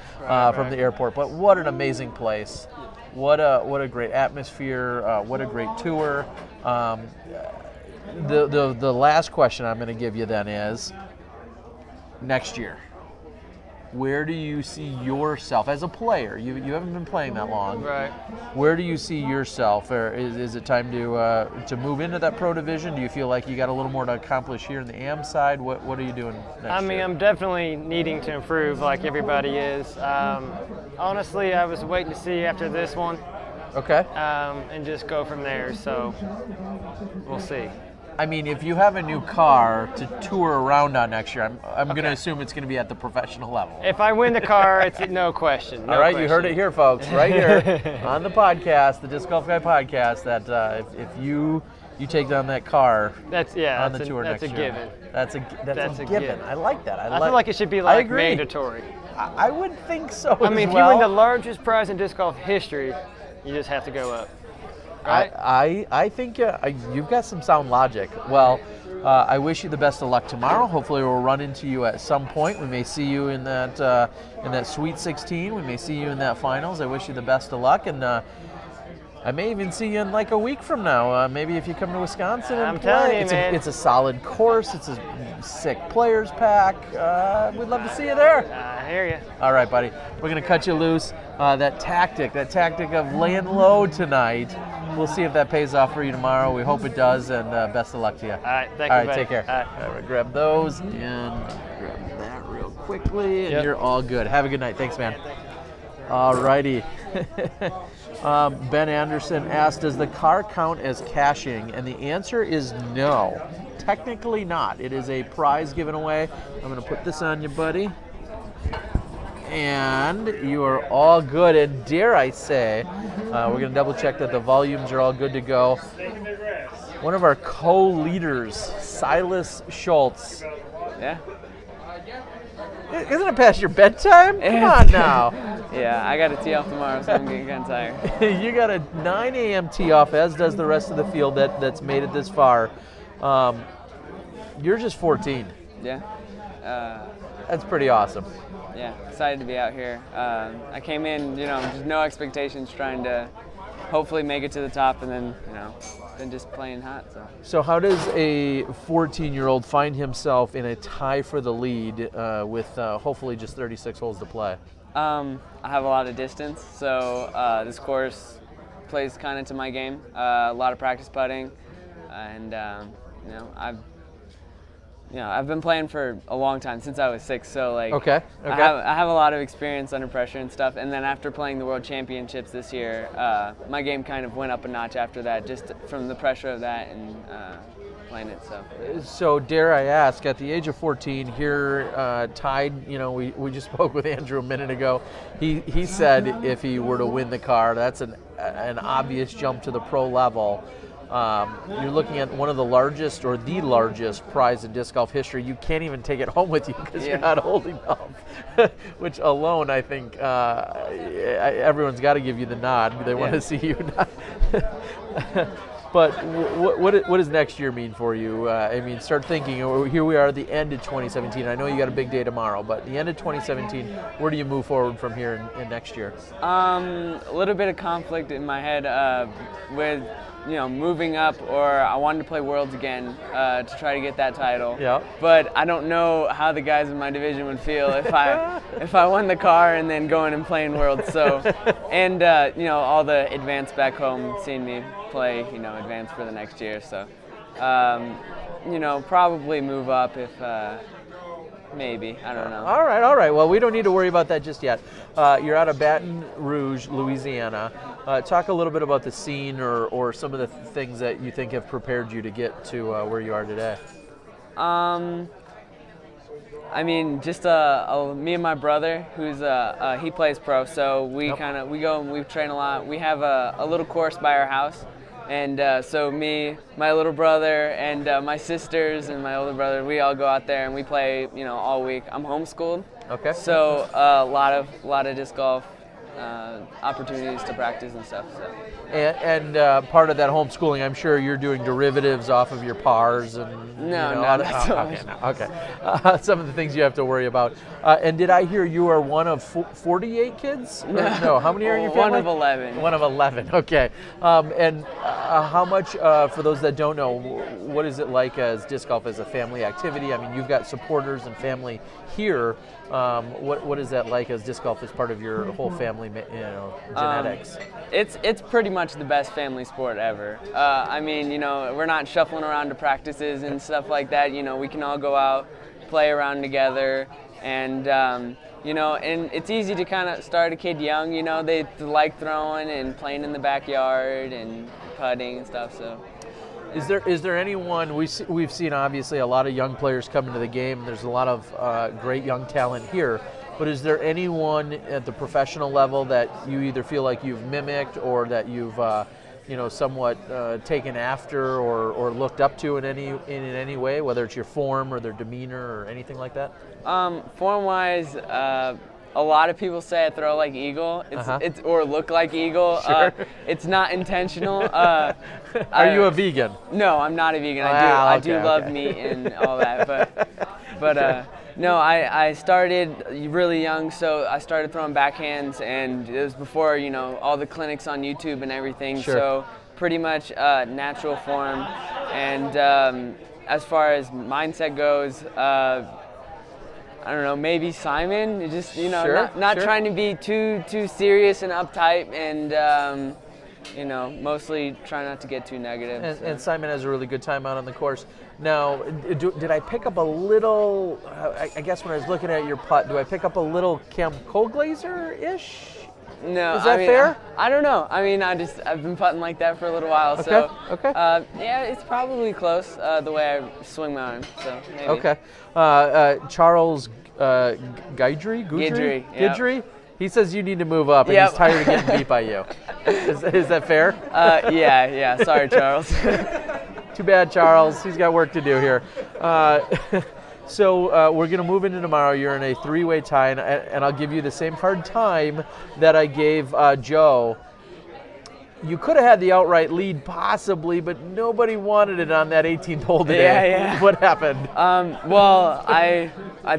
from the airport. But what an amazing place. What a great atmosphere. What a great tour. The last question I'm going to give you then is, next year, where do you see yourself as a player? You haven't been playing that long. Right. Where do you see yourself? Or is it time to move into that pro division? Do you feel like you got a little more to accomplish here in the AM side? What are you doing next I mean, year? I'm definitely needing to improve like everybody is. Honestly, I was waiting to see after this one. Okay. And just go from there, so we'll see. I mean, if you have a new car to tour around on next year, I'm going to assume it's going to be at the professional level. If I win the car, it's no question. No All right, question. you heard it here, folks, right here on the podcast, the Disc Golf Guy podcast, that if you take down that car on the tour next year. Given. That's a given. I like that. I feel like it should be like mandatory. I would think so. I mean, if you win the largest prize in disc golf history, you just have to go up. Right? I think you've got some sound logic. Well, I wish you the best of luck tomorrow. Hopefully we'll run into you at some point. We may see you in that Sweet 16. We may see you in that finals. I wish you the best of luck, and I may even see you in like a week from now. Maybe if you come to Wisconsin and play. Telling you, man. It's a solid course. It's a sick players pack. We'd love to see you there. I hear you. All right, buddy. We're going to cut you loose. That tactic of laying low tonight, we'll see if that pays off for you tomorrow. We hope it does, and best of luck to you. All right, thank you, buddy. Take care. All right. All right, grab those and grab that real quickly, and you're all good. Have a good night. Thanks, man. All righty. Ben Anderson asked, does the car count as cashing? And the answer is no. Technically not. It is a prize given away. I'm going to put this on you, buddy. And you are all good. And dare I say, we're going to double check that the volumes are all good to go. One of our co-leaders, Silas Schultz. Yeah. Isn't it past your bedtime? Come on now. Yeah, I got to tee off tomorrow, so I'm getting kind of tired. You got a 9 a.m. tee off, as does the rest of the field that's made it this far. You're just 14. Yeah. That's pretty awesome. Yeah, excited to be out here. I came in, just no expectations, trying to hopefully make it to the top, and then, been just playing hot. So how does a 14-year-old find himself in a tie for the lead with hopefully just 36 holes to play? I have a lot of distance, so this course plays kind of to my game. A lot of practice putting, and I've been playing for a long time, since I was 6. So okay. I have a lot of experience under pressure and stuff. And then after playing the World Championships this year, my game kind of went up a notch after that, just from the pressure of that and playing it. So dare I ask, at the age of 14, here tied, we just spoke with Andrew a minute ago. He said if he were to win the car, that's an obvious jump to the pro level. You're looking at one of the largest or the largest prize in disc golf history. You can't even take it home with you because you're not old enough, which alone I think everyone's got to give you the nod. They want to see you. But what does next year mean for you? Start thinking, here we are at the end of 2017. I know you got a big day tomorrow, but the end of 2017, where do you move forward from here in next year? A little bit of conflict in my head with moving up, or I wanted to play Worlds again to try to get that title. Yeah. But I don't know how the guys in my division would feel if I won the car and then going and playing Worlds. So, and all the advanced back home seeing me play, advance for the next year. So, you know, probably move up if maybe. I don't know. All right. Well, we don't need to worry about that just yet. You're out of Baton Rouge, Louisiana. Talk a little bit about the scene or some of the things that you think have prepared you to get to where you are today. I mean, just me and my brother, who's he plays pro, so we we go and we train a lot. We have a little course by our house, and so me, my little brother, and my sisters and my older brother, we all go out there and we play, you know, all week. I'm homeschooled, okay. So a lot of disc golf opportunities to practice and stuff. So. And part of that homeschooling, I'm sure you're doing derivatives off of your pars and okay. Some of the things you have to worry about. And did I hear you are one of 48 kids? No, how many are in your family? One of 11. One of 11. Okay. And how much, for those that don't know, what is it like as disc golf as a family activity? I mean, you've got supporters and family here. What is that like as disc golf as part of your whole family, you know, genetics? It's pretty much the best family sport ever. I mean, you know, we're not shuffling around to practices and stuff like that. You know, we can all go out, play around together, and you know, and it's easy to kind of start a kid young. You know, they like throwing and playing in the backyard and putting and stuff. So. Is there anyone, we've seen obviously a lot of young players come into the game. There's a lot of great young talent here, but is there anyone at the professional level that you either feel like you've mimicked or that you've you know, somewhat taken after or looked up to in any way, whether it's your form or their demeanor or anything like that? Form-wise, a lot of people say I throw like Eagle, it's or look like Eagle. Sure. It's not intentional. Are you a vegan? No, I'm not a vegan. I do love meat and all that, but no, I started really young, so I started throwing backhands, and it was before, you know, all the clinics on YouTube and everything. Sure. So pretty much natural form, and as far as mindset goes. I don't know, maybe Simon, just, you know, not trying to be too serious and uptight, and you know, mostly try not to get too negative. And Simon has a really good time out on the course. Now, did I pick up a little, I guess when I was looking at your putt, do I pick up a little Cam Koglazer-ish? No, is that I mean, fair? I don't know. I mean, I've been putting like that for a little while, so yeah, it's probably close the way I swing my arm. So maybe. Okay, Charles Guidry, yep. He says you need to move up, and he's tired of getting beat by you. Is that fair? Yeah. Sorry, Charles. Too bad, Charles. He's got work to do here. So we're going to move into tomorrow. You're in a three-way tie, and I'll give you the same hard time that I gave Joe. You could have had the outright lead possibly, but nobody wanted it on that 18th hole today. Yeah. What happened? Well, I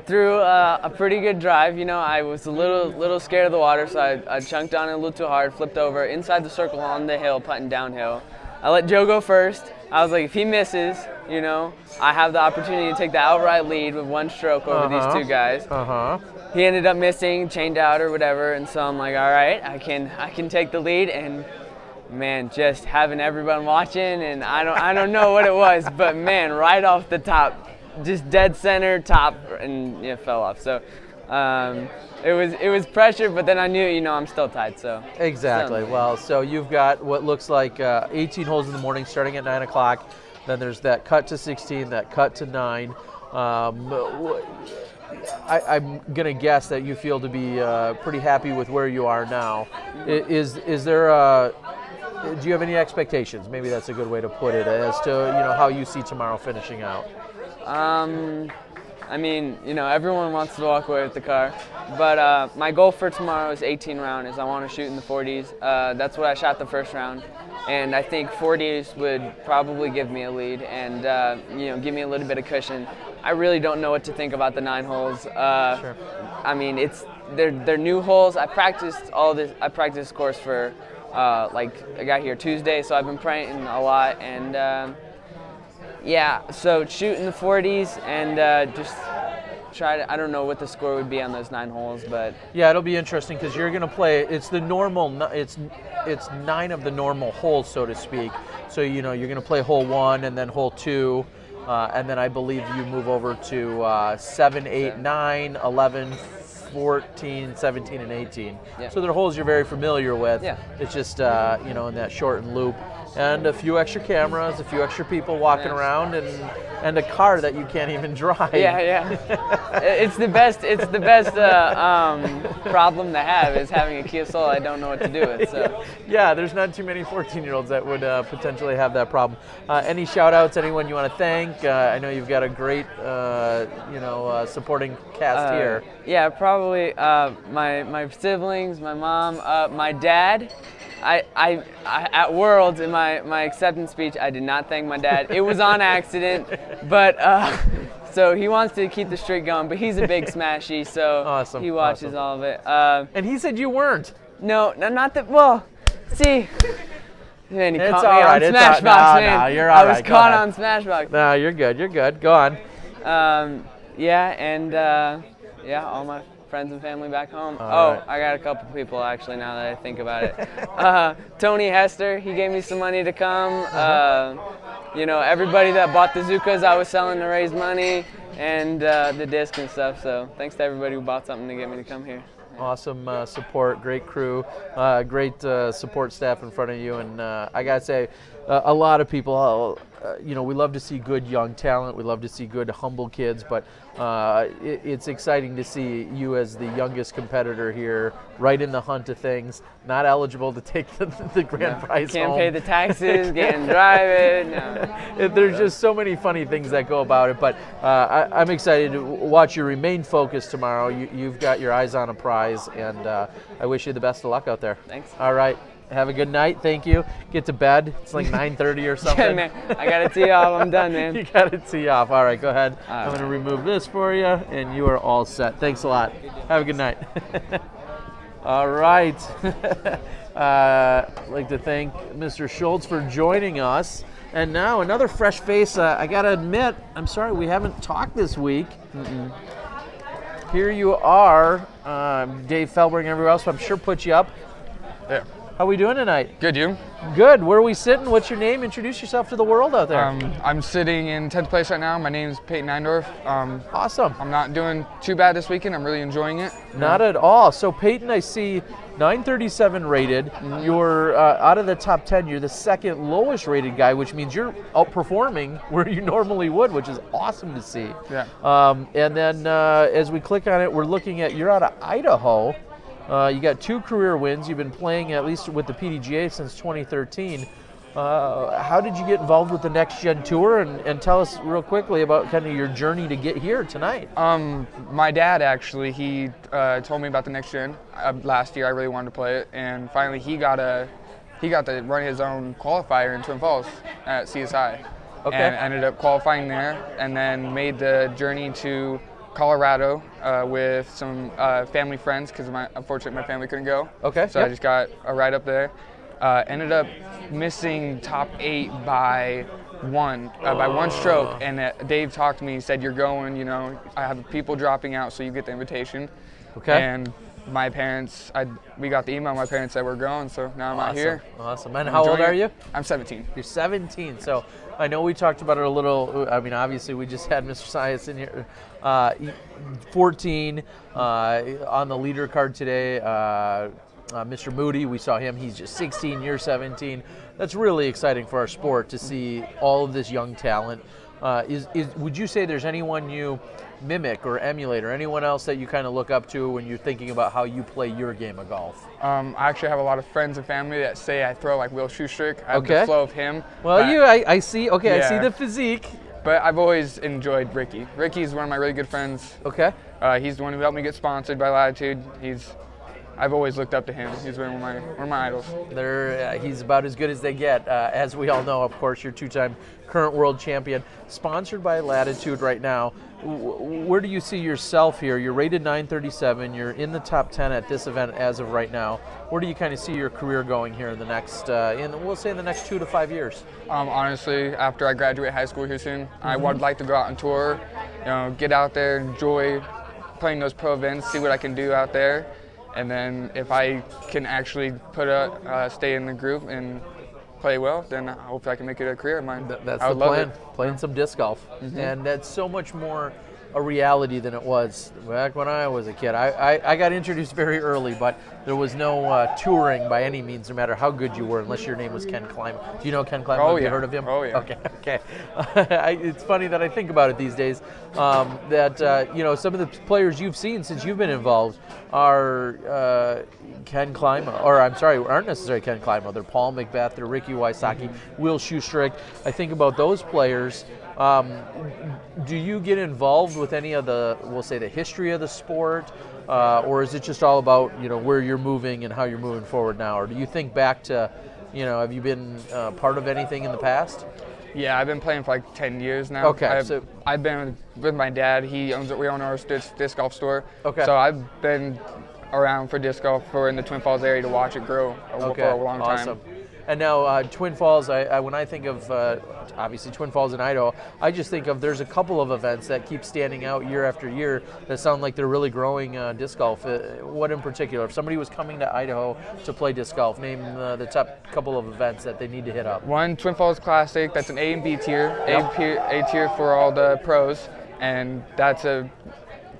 threw a pretty good drive. You know, I was a little scared of the water, so I chunked on it a little too hard, flipped over inside the circle on the hill, putting downhill. I let Joe go first. I was like, if he misses, you know, I have the opportunity to take the outright lead with one stroke over these two guys. He ended up missing, chained out or whatever, and so I'm like, all right, I can take the lead. And man, just having everyone watching, and I don't know what it was, but man, right off the top, just dead center top, and fell off. So it was pressure, but then I knew, you know, I'm still tied. So exactly. Well, so you've got what looks like 18 holes in the morning, starting at 9 o'clock. Then there's that cut to 16, that cut to 9. I'm gonna guess that you feel to be pretty happy with where you are now. Is there do you have any expectations? Maybe that's a good way to put it, as to, you know, how you see tomorrow finishing out. I mean, you know, everyone wants to walk away with the car, but my goal for tomorrow is 18 rounders. I want to shoot in the 40s. That's what I shot the first round, and I think 40s would probably give me a lead and you know, give me a little bit of cushion. I really don't know what to think about the 9 holes. Sure. I mean, they're new holes. I practiced this course for like, I got here Tuesday, so I've been praying a lot, and yeah, so shoot in the 40s and just try to, I don't know what the score would be on those 9 holes, but yeah, it'll be interesting because you're going to play, it's the normal, it's 9 of the normal holes, so to speak. So, you know, you're going to play hole 1 and then hole 2. and then I believe you move over to 7, 8, 9, 11, 14, 17, and 18. Yeah. So they're holes you're very familiar with. Yeah. It's just, you know, in that shortened loop. And a few extra cameras, a few extra people walking around, and a car that you can't even drive. Yeah. It's the best. It's the best problem to have is having a Kia Soul I don't know what to do with. So. Yeah, there's not too many 14-year-olds that would potentially have that problem. Any shout-outs? Anyone you want to thank? I know you've got a great, you know, supporting cast here. Yeah, probably my siblings, my mom, my dad. I at Worlds in my acceptance speech, I did not thank my dad. It was on accident, but so he wants to keep the streak going. But he's a big Smashy, so he watches all of it. And he said you weren't. No, not that. Well, see. Man, he It's caught me all right. on Smashbox, man. No, you're all right. I was caught on Smashbox. No, you're good. You're good. Go on. Yeah, and yeah, all my friends and family back home. Right. I got a couple people actually now that I think about it. Tony Hester, he gave me some money to come. You know, everybody that bought the Zukas I was selling to raise money, and the disc and stuff. So thanks to everybody who bought something to get me to come here. Awesome support, great crew, great support staff in front of you, and I gotta say, a lot of people, you know, we love to see good young talent, we love to see good humble kids, but it's exciting to see you as the youngest competitor here, right in the hunt of things, not eligible to take the grand prize Can't home. pay the taxes, can't drive it. No. There's just so many funny things that go about it, but I'm excited to watch you remain focused tomorrow. You've got your eyes on a prize, and I wish you the best of luck out there. Thanks. All right. Have a good night. Thank you. Get to bed. It's like 9:30 or something. Yeah, man. I got to tee off. I'm done, man. You got to tee off. All right, go ahead. I'm right. going to remove this for you, and you are all set. Thanks a lot. Have a good night. All right. I'd like to thank Mr. Schultz for joining us. And now another fresh face. I got to admit, I'm sorry we haven't talked this week. Here you are, Dave Felberg and everyone else. I'm sure put you up. Yeah. How we doing tonight? Good, you? Good. Where are we sitting? What's your name? Introduce yourself to the world out there. I'm sitting in 10th place right now. My name's Peyton Eindorf. Awesome. I'm not doing too bad this weekend. I'm really enjoying it. Not at all. So Peyton, I see 937 rated. You're out of the top 10. You're the second lowest rated guy, which means you're outperforming where you normally would, which is awesome to see. Yeah. And then as we click on it, we're looking at you're out of Idaho. You got 2 career wins. You've been playing at least with the PDGA since 2013. How did you get involved with the Next Gen Tour? And tell us real quickly about kind of your journey to get here tonight. My dad actually, he told me about the Next Gen last year. I really wanted to play it, and finally he got to run his own qualifier in Twin Falls at CSI. Okay. And ended up qualifying there, and then made the journey to Colorado with some family friends because unfortunately my family couldn't go. Okay. So I just got a ride up there. Ended up missing top 8 by one stroke, and Dave talked to me. He said, "You're going. You know, I have people dropping out, so you get the invitation." Okay. And my parents, we got the email. My parents said we're going, so now I'm out here. Awesome. And how old are you? I'm 17. You're 17. So I know we talked about it a little. I mean, obviously we just had Mr. Sias in here. 14 on the leader card today. Mr. Moody, we saw him. He's just 16. You're 17. That's really exciting for our sport to see all of this young talent. Would you say there's anyone you mimic or emulate, or anyone else that you kind of look up to when you're thinking about how you play your game of golf? I actually have a lot of friends and family that say I throw like Will Schustrick. I have the flow of him. Well, I see. Okay, yeah. I see the physique. But I've always enjoyed Ricky. Ricky's one of my really good friends. Okay. He's the one who helped me get sponsored by Latitude. I've always looked up to him. He's one of my idols. He's about as good as they get. As we all know, of course, you're 2-time current world champion. Sponsored by Latitude right now. Where do you see yourself here? You're rated 937. You're in the top 10 at this event as of right now. Where do you kind of see your career going here in the next, we'll say in the next 2 to 5 years? Honestly, after I graduate high school here soon, I would like to go out on tour, get out there, enjoy playing those pro events, see what I can do out there. And then if I can actually stay in the group and play well, then hopefully I can make it a career of mine. That's I the would love plan. it. Playing some disc golf, and that's so much more a reality than it was back when I was a kid. I got introduced very early, but there was no touring by any means, no matter how good you were, unless your name was Ken Klima. Do you know Ken Klima? Oh, Have you yeah. heard of him? Oh, yeah. Okay. It's funny that I think about it these days, that you know, some of the players you've seen since you've been involved are Ken Klima, or I'm sorry, aren't necessarily Ken Klima. They're Paul McBeth, they're Ricky Wysocki, Will Schustrick. I think about those players. Do you get involved with any of the, we'll say, the history of the sport, or is it just all about, you know, where you're moving and how you're moving forward now? Or do you think back to, you know, have you been part of anything in the past? Yeah, I've been playing for like 10 years now. Okay, I've been with my dad. We own our disc golf store. Okay. So I've been around for disc golf in the Twin Falls area to watch it grow for a long time. And now Twin Falls, when I think of obviously Twin Falls in Idaho, I just think of there's a couple of events that keep standing out year after year that sound like they're really growing disc golf. What in particular? If somebody was coming to Idaho to play disc golf, name the top couple of events that they need to hit up. One, Twin Falls Classic, that's an A and B tier. A tier for all the pros, and that's a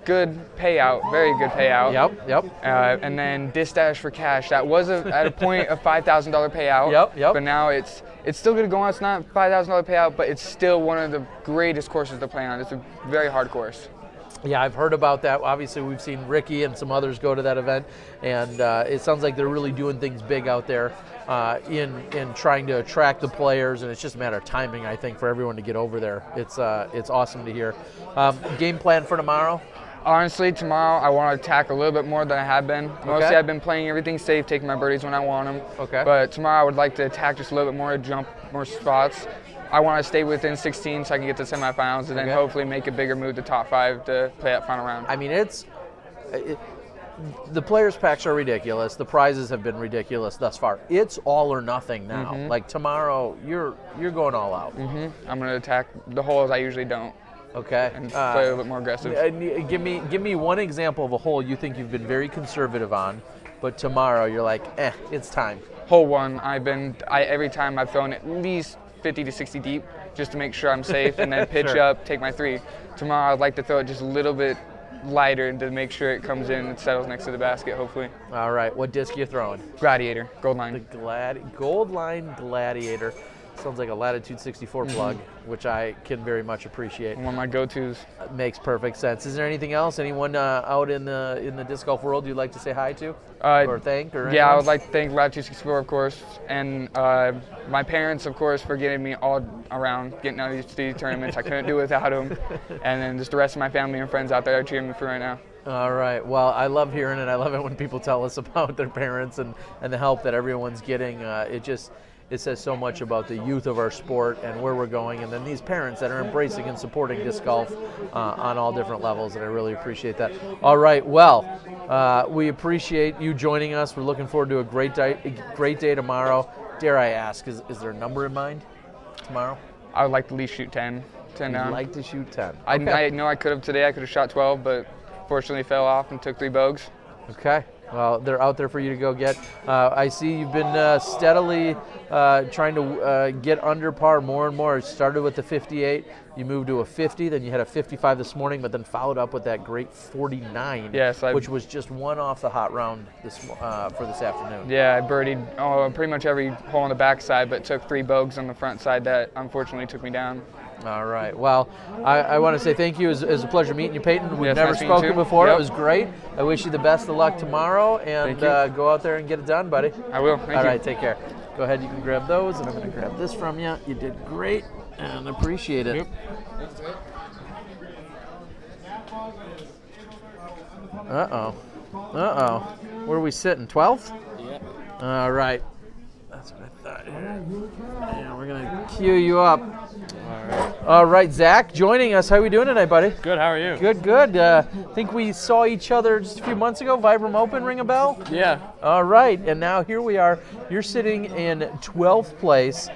good payout, very good payout. Yep. And then Disc Dash for Cash. That was at a point a $5,000 payout. Yep. But now it's still going to go on. It's not $5,000 payout, but it's still one of the greatest courses to play on. It's a very hard course. Yeah, I've heard about that. Obviously, we've seen Ricky and some others go to that event, and it sounds like they're really doing things big out there in trying to attract the players, and it's just a matter of timing, I think, for everyone to get over there. It's awesome to hear. Game plan for tomorrow? Honestly, tomorrow I want to attack a little bit more than I have been. Mostly I've been playing everything safe, taking my birdies when I want them. Okay. But tomorrow I would like to attack just a little bit more, jump more spots. I want to stay within 16 so I can get to semifinals and then hopefully make a bigger move to top 5 to play that final round. I mean, the players' packs are ridiculous. The prizes have been ridiculous thus far. It's all or nothing now. Like tomorrow, you're going all out. I'm going to attack the holes I usually don't. Okay. And play a little bit more aggressive. Give me one example of a hole you think you've been very conservative on, but tomorrow you're like, it's time. Hole 1, every time I've thrown at least 50 to 60 deep just to make sure I'm safe, and then pitch up, take my 3. Tomorrow I'd like to throw it just a little bit lighter to make sure it comes in and settles next to the basket, hopefully. All right, what disc are you throwing? Gladiator, Gold Line. The Gold Line Gladiator. Sounds like a Latitude 64 plug, which I can very much appreciate. One of my go-tos. Makes perfect sense. Is there anything else? Anyone out in the disc golf world you'd like to say hi to or thank? Or yeah, I would like to thank Latitude 64, of course, and my parents, of course, for getting me all around, getting out of these tournaments. I couldn't do it without them. And then just the rest of my family and friends out there are cheering me for right now. All right. Well, I love hearing it. I love it when people tell us about their parents and the help that everyone's getting. It says so much about the youth of our sport and where we're going, and then these parents that are embracing and supporting disc golf on all different levels, and I really appreciate that. All right, well, we appreciate you joining us. We're looking forward to a great day tomorrow. Dare I ask, is there a number in mind tomorrow? I would like to at least shoot 10 down. You'd like to shoot 10. Okay. I know I could have today. I could have shot 12, but fortunately fell off and took 3 bogeys. Okay. Well, they're out there for you to go get. I see you've been steadily trying to get under par more and more. It started with the 58. You moved to a 50, then you had a 55 this morning, but then followed up with that great 49, which was just one off the hot round for this afternoon. Yeah, I birdied pretty much every hole on the backside, but took 3 bogeys on the front side that unfortunately took me down. All right. Well, I want to say thank you. It was a pleasure meeting you, Peyton. We've never nice spoken before. Yep. It was great. I wish you the best of luck tomorrow, and go out there and get it done, buddy. I will. Thank you. All right. Take care. Go ahead. You can grab those, and I'm going to grab this from you. You did great, and appreciate it. Yep. Uh-oh. Where are we sitting? 12th? Yeah. All right. That's what I thought. Yeah, we're going to cue you up. All right, Zach, joining us. How are we doing tonight, buddy? Good, how are you? Good. I think we saw each other just a few months ago. Vibram Open, ring a bell? Yeah. All right, and now here we are. You're sitting in 12th place,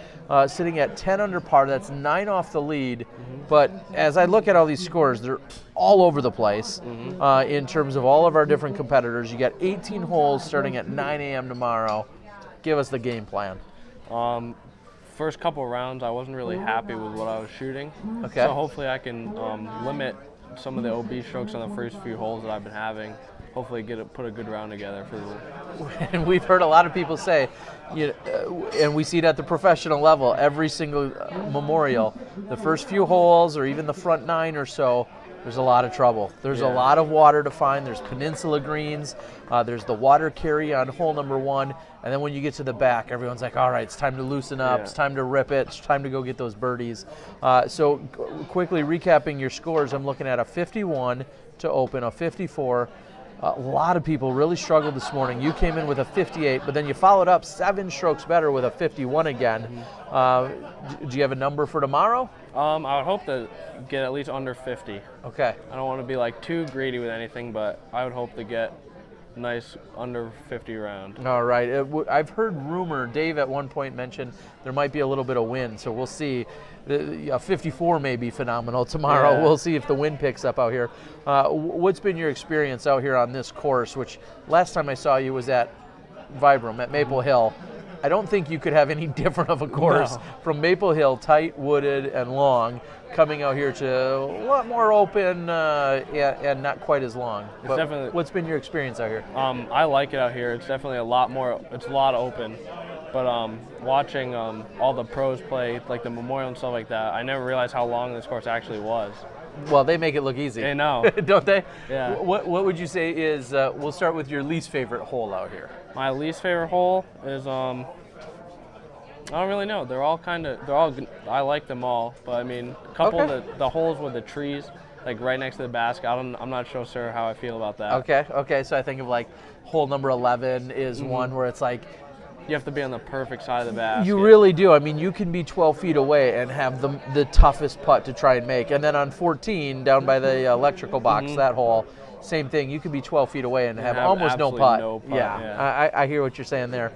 sitting at 10 under par. That's 9 off the lead. But as I look at all these scores, they're all over the place in terms of all of our different competitors. You got 18 holes starting at 9 a.m. tomorrow. Give us the game plan. first couple rounds, I wasn't really happy with what I was shooting. Okay. So hopefully I can limit some of the OB strokes on the first few holes that I've been having. Hopefully put a good round together for the. And we've heard a lot of people say, and we see it at the professional level, every single Memorial, the first few holes or even the front 9 or so, there's a lot of trouble. There's a lot of water to find. There's peninsula greens. There's the water carry on hole number 1. And then when you get to the back, everyone's like, all right, it's time to loosen up. It's time to rip it. It's time to go get those birdies. So quickly recapping your scores, I'm looking at a 51 to open, a 54. A lot of people really struggled this morning. You came in with a 58, but then you followed up 7 strokes better with a 51 again. Do you have a number for tomorrow? I would hope to get at least under 50. Okay. I don't want to be like too greedy with anything, but I would hope to get a nice under 50 round. All right. I've heard rumor, Dave at one point mentioned there might be a little bit of wind, so we'll see. A 54 may be phenomenal tomorrow. Yeah. We'll see if the wind picks up out here. What's been your experience out here on this course, which last time I saw you was at Vibram at Maple Hill. I don't think you could have any different of a course from Maple Hill, tight, wooded, and long, coming out here to a lot more open and not quite as long. But definitely. What's been your experience out here? I like it out here. It's definitely a lot more. It's a lot open. But watching all the pros play, like the Memorial and stuff like that, I never realized how long this course actually was. Well, they make it look easy. I know. Don't they? Yeah. What would you say is, we'll start with your least favorite hole out here. My least favorite hole is, I don't really know. They're all, I like them all. But I mean, a couple of the holes with the trees, like right next to the basket, I'm not sure how I feel about that. Okay, so I think of like hole number 11 is one where it's like, you have to be on the perfect side of the basket. You really do. I mean, you can be 12 feet away and have the toughest putt to try and make. And then on 14, down by the electrical box, that hole, same thing. You could be 12 feet away and have almost no putt. Yeah. I hear what you're saying there.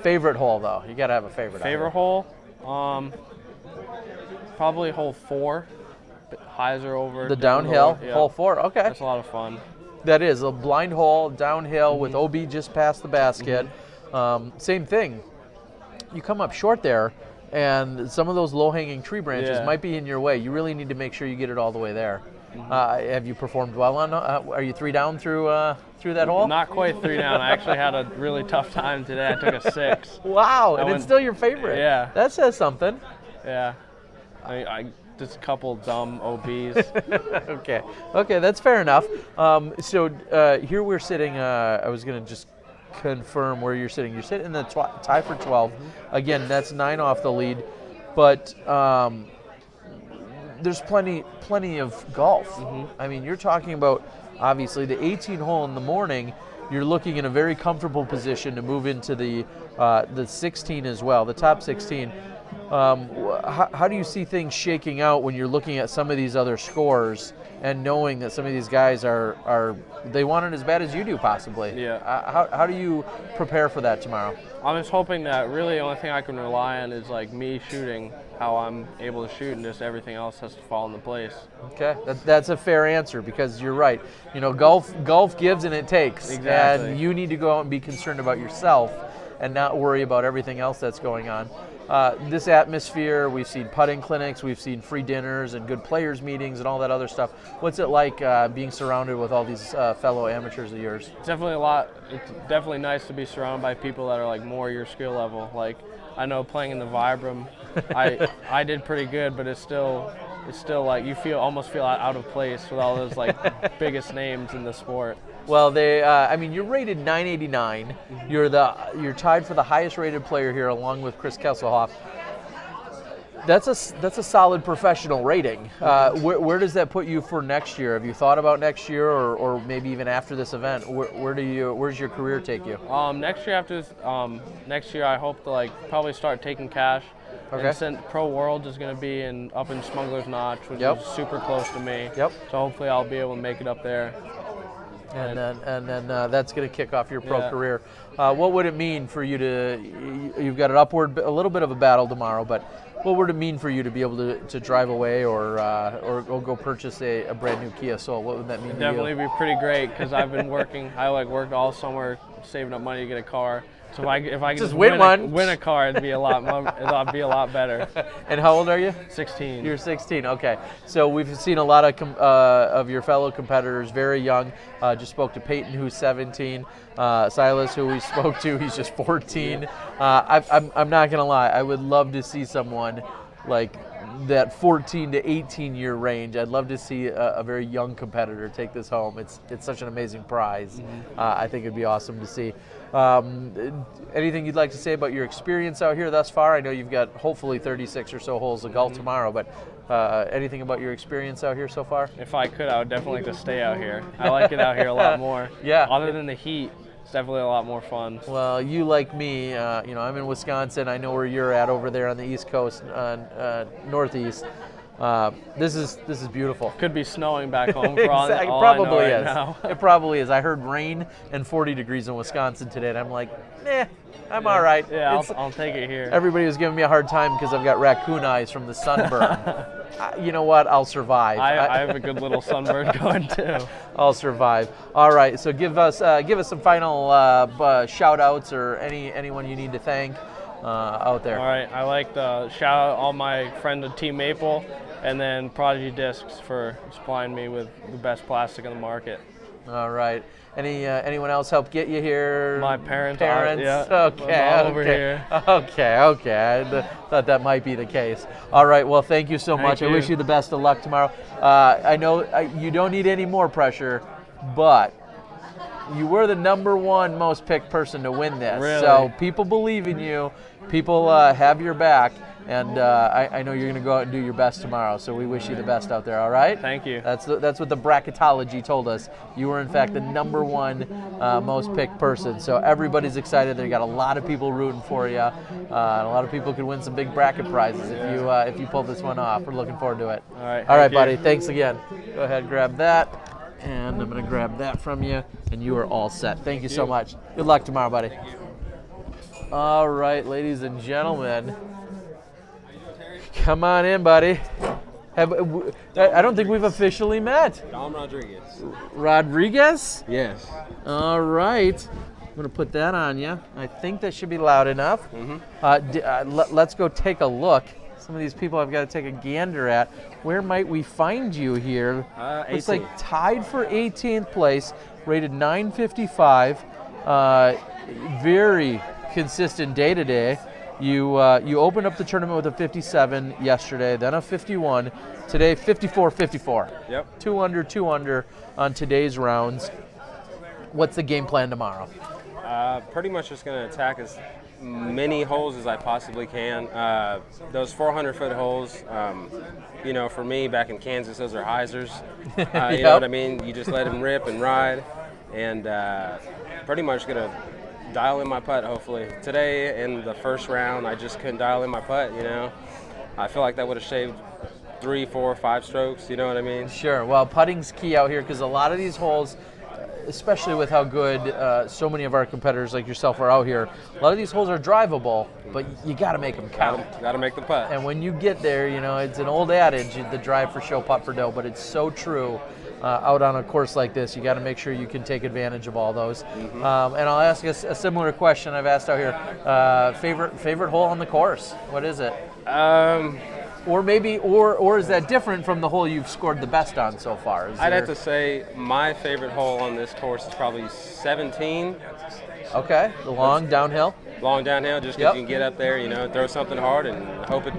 Favorite hole, though? You got to have a favorite. Favorite hole? Probably hole 4. Highs are over. The downhill, hole 4. Okay. That's a lot of fun. That is a blind hole, downhill with OB just past the basket. Same thing. You come up short there, and some of those low-hanging tree branches might be in your way. You really need to make sure you get it all the way there. Have you performed well on? Are you 3 down through that hole? Not quite 3 down. I actually had a really tough time today. I took a 6. Wow, and it's still your favorite. Yeah. That says something. Yeah. I just a couple dumb OBs. Okay, that's fair enough. So here we're sitting. I was gonna just confirm where you're sitting. You're sitting in the tie for 12. Again, that's 9 off the lead, but there's plenty of golf. I mean, you're talking about obviously the 18 hole in the morning. You're looking in a very comfortable position to move into the 16 as well, the top 16. How do you see things shaking out when you're looking at some of these other scores and knowing that some of these guys they want it as bad as you do possibly? Yeah. How do you prepare for that tomorrow? I'm just hoping that really the only thing I can rely on is like me shooting how I'm able to shoot, and just everything else has to fall into place. Okay, that's a fair answer because you're right. You know, golf gives and it takes. Exactly. And you need to go out and be concerned about yourself and not worry about everything else that's going on. This atmosphere, we've seen putting clinics, we've seen free dinners and good players meetings and all that other stuff. What's it like being surrounded with all these fellow amateurs of yours? It's definitely a lot. It's definitely nice to be surrounded by people that are like more your skill level. Like I know playing in the Vibram, I did pretty good, but it's still like you almost feel out of place with all those like biggest names in the sport. Well, I mean, you're rated 989. You're tied for the highest rated player here, along with Chris Kesselhoff. That's a solid professional rating. Where does that put you for next year? Have you thought about next year, or maybe even after this event? Where's your career take you? Next year I hope to probably start taking cash. Okay. And Pro Worlds is going to be up in Smuggler's Notch, which is super close to me. Yep. So hopefully I'll be able to make it up there. And then that's going to kick off your pro career. What would it mean for you you've got a little bit of a battle tomorrow, but what would it mean for you to be able to drive away or go purchase a brand new Kia Soul? What would that mean to you? Definitely be pretty great because I've been working. I worked all summer saving up money to get a car. So if I could Just win one. win a car, it'd be a lot better. And how old are you? 16. You're 16. Okay. So we've seen a lot of your fellow competitors very young. Just spoke to Peyton, who's 17. Silas, who we spoke to, he's just 14. I'm not gonna lie. I would love to see someone like that 14 to 18 year range. I'd love to see a very young competitor take this home. It's such an amazing prize. I think it'd be awesome to see. Anything you'd like to say about your experience out here thus far? I know you've got hopefully 36 or so holes of golf tomorrow, but anything about your experience out here so far? If I could, I would definitely like to stay out here. I like it out here a lot more. Yeah. Other than the heat, it's definitely a lot more fun. Well, you like me, I'm in Wisconsin. I know where you're at over there on the East Coast, Northeast. This is beautiful. Could be snowing back home for exactly. all Probably I know right is. now. It probably is. I heard rain and 40 degrees in Wisconsin today, and I'm like, I'm all right. Yeah, I'll take it here. Everybody was giving me a hard time because I've got raccoon eyes from the sunburn. You know what? I'll survive. I have a good little sunburn going too. I'll survive. All right. So give us some final shout outs or anyone you need to thank out there. All right. I like to shout out all my friends at Team Maple, and then Prodigy Discs for supplying me with the best plastic in the market. All right. Anyone else help get you here? My parents. Yeah. Okay. Over here. Okay. I thought that might be the case. All right. Well, thank you so much. I wish you the best of luck tomorrow. I know you don't need any more pressure, but you were the #1 most picked person to win this. Really? So people believe in you. People have your back. And I know you're going to go out and do your best tomorrow, so we wish you the best out there, all right? Thank you. That's what the bracketology told us. You were, in fact, the #1 most picked person, so everybody's excited. They got a lot of people rooting for you, and a lot of people could win some big bracket prizes if you pull this one off. We're looking forward to it. All right. All right, buddy. Thanks again. Go ahead, grab that, and I'm going to grab that from you, and you are all set. Thank you so much. Good luck tomorrow, buddy. All right, ladies and gentlemen. Come on in, buddy. I don't think we've officially met. Dom Rodriguez. Rodriguez? Yes. All right. I'm going to put that on you. I think that should be loud enough. Let's go take a look. Some of these people I've got to take a gander at. Where might we find you here? Looks like tied for 18th place, rated 955. Very consistent day today. You opened up the tournament with a 57 yesterday, then a 51. Today, 54-54. Yep. 2 under on today's rounds. What's the game plan tomorrow? Pretty much just going to attack as many holes as I possibly can. Those 400-foot holes, for me back in Kansas, those are hyzers. You know what I mean? You just let them rip and ride, and pretty much going to dial in my putt, hopefully. Today, in the first round, I just couldn't dial in my putt, I feel like that would have shaved 3, 4, 5 strokes, you know what I mean? Sure. Well, putting's key out here because a lot of these holes, especially with how good so many of our competitors like yourself are out here, a lot of these holes are drivable, but you got to make them count. Got to make the putt. And when you get there, it's an old adage, the drive for show, putt for dough, but it's so true. Out on a course like this, you got to make sure you can take advantage of all those. And I'll ask a similar question I've asked out here. Favorite hole on the course? What is it? Or maybe, or is that different from the hole you've scored the best on so far? I'd have to say my favorite hole on this course is probably 17. Okay, the long downhill. Long downhill, just because you can get up there, throw something hard and hope it,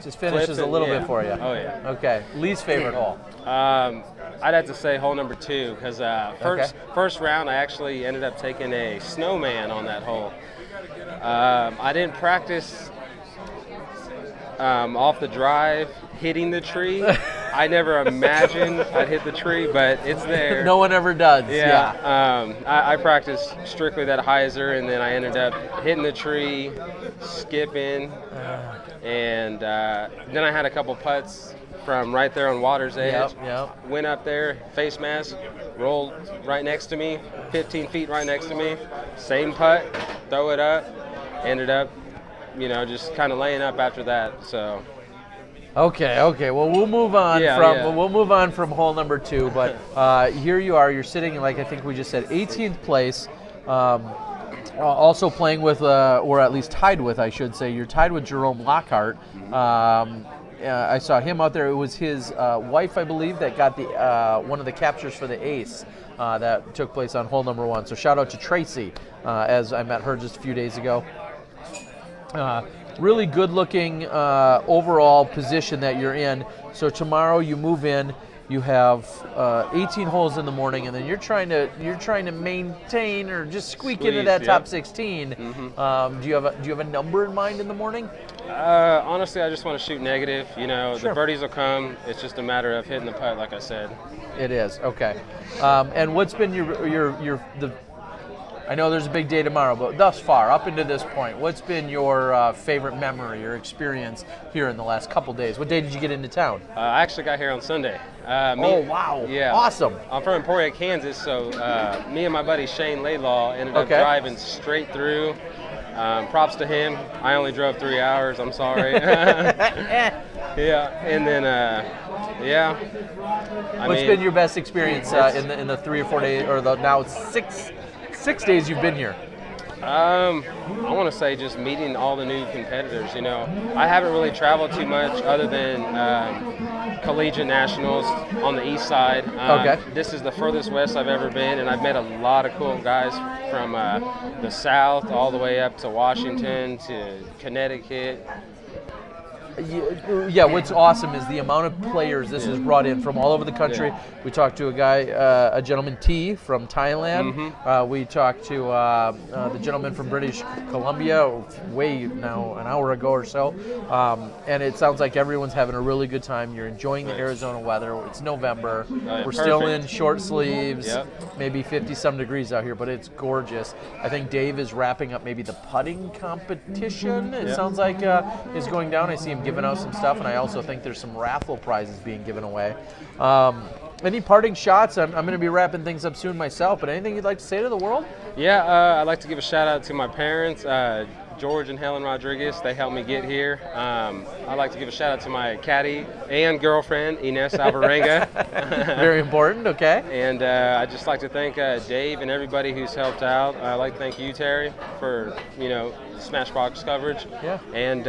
just finishes a little bit for you. Oh yeah. Okay, least favorite hole. I'd have to say hole number 2 because first round I actually ended up taking a snowman on that hole. I didn't practice off the drive hitting the tree. I never imagined I'd hit the tree, but it's there. No one ever does. Yeah. I practiced strictly that hyzer, and then I ended up hitting the tree, skipping, and then I had a couple putts from right there on water's edge. Yep. Went up there, face mask, rolled right next to me, 15 feet right next to me. Same putt, throw it up, ended up, just kind of laying up after that. So. Okay. Well, we'll move on we'll move on from hole number 2. But here you are. You're sitting, like I think we just said, 18th place. Also playing with, or at least tied with, I should say. You're tied with Jerome Lockhart. I saw him out there. It was his wife, I believe, that got the one of the captures for the ace that took place on hole number 1. So shout out to Tracy, as I met her just a few days ago. Really good-looking overall position that you're in. So tomorrow you move in. You have 18 holes in the morning, and then you're trying to maintain or just squeak into that top 16. Do you have a number in mind in the morning? Honestly, I just want to shoot negative. You know, Sure. the birdies will come. It's just a matter of hitting the putt, like I said. It is, okay. And what's been the? I know there's a big day tomorrow, but thus far, up into this point, what's been your favorite memory or experience here in the last couple days? What day did you get into town? I actually got here on Sunday. Oh, wow. Yeah. Awesome. I'm from Emporia, Kansas, so me and my buddy Shane Laidlaw ended up driving straight through. Props to him. I only drove 3 hours. I'm sorry. Yeah, and then What's been your best experience in the 3 or 4 days, or the now 6 days you've been here? I want to say just meeting all the new competitors. You know, I haven't really traveled too much other than collegiate nationals on the east side. This is the furthest west I've ever been, and I've met a lot of cool guys from the south all the way up to Washington to Connecticut. Yeah, what's awesome is the amount of players this has brought in from all over the country. Yeah. We talked to a guy, a gentleman T from Thailand. We talked to the gentleman from British Columbia way now an hour ago or so. And it sounds like everyone's having a really good time. You're enjoying the Arizona weather. It's November. We're still in short sleeves, maybe 50-some degrees out here, but it's gorgeous. I think Dave is wrapping up maybe the putting competition. It sounds like is going down. I see him giving out some stuff, and I also think there's some raffle prizes being given away. Any parting shots? I'm going to be wrapping things up soon myself, but anything you'd like to say to the world? Yeah, I'd like to give a shout out to my parents, George and Helen Rodriguez. They helped me get here. I'd like to give a shout out to my caddy and girlfriend, Ines Alvarenga. Very important, okay. And I'd just like to thank Dave and everybody who's helped out. I'd like to thank you, Terry, for, Smashbox coverage. Yeah. And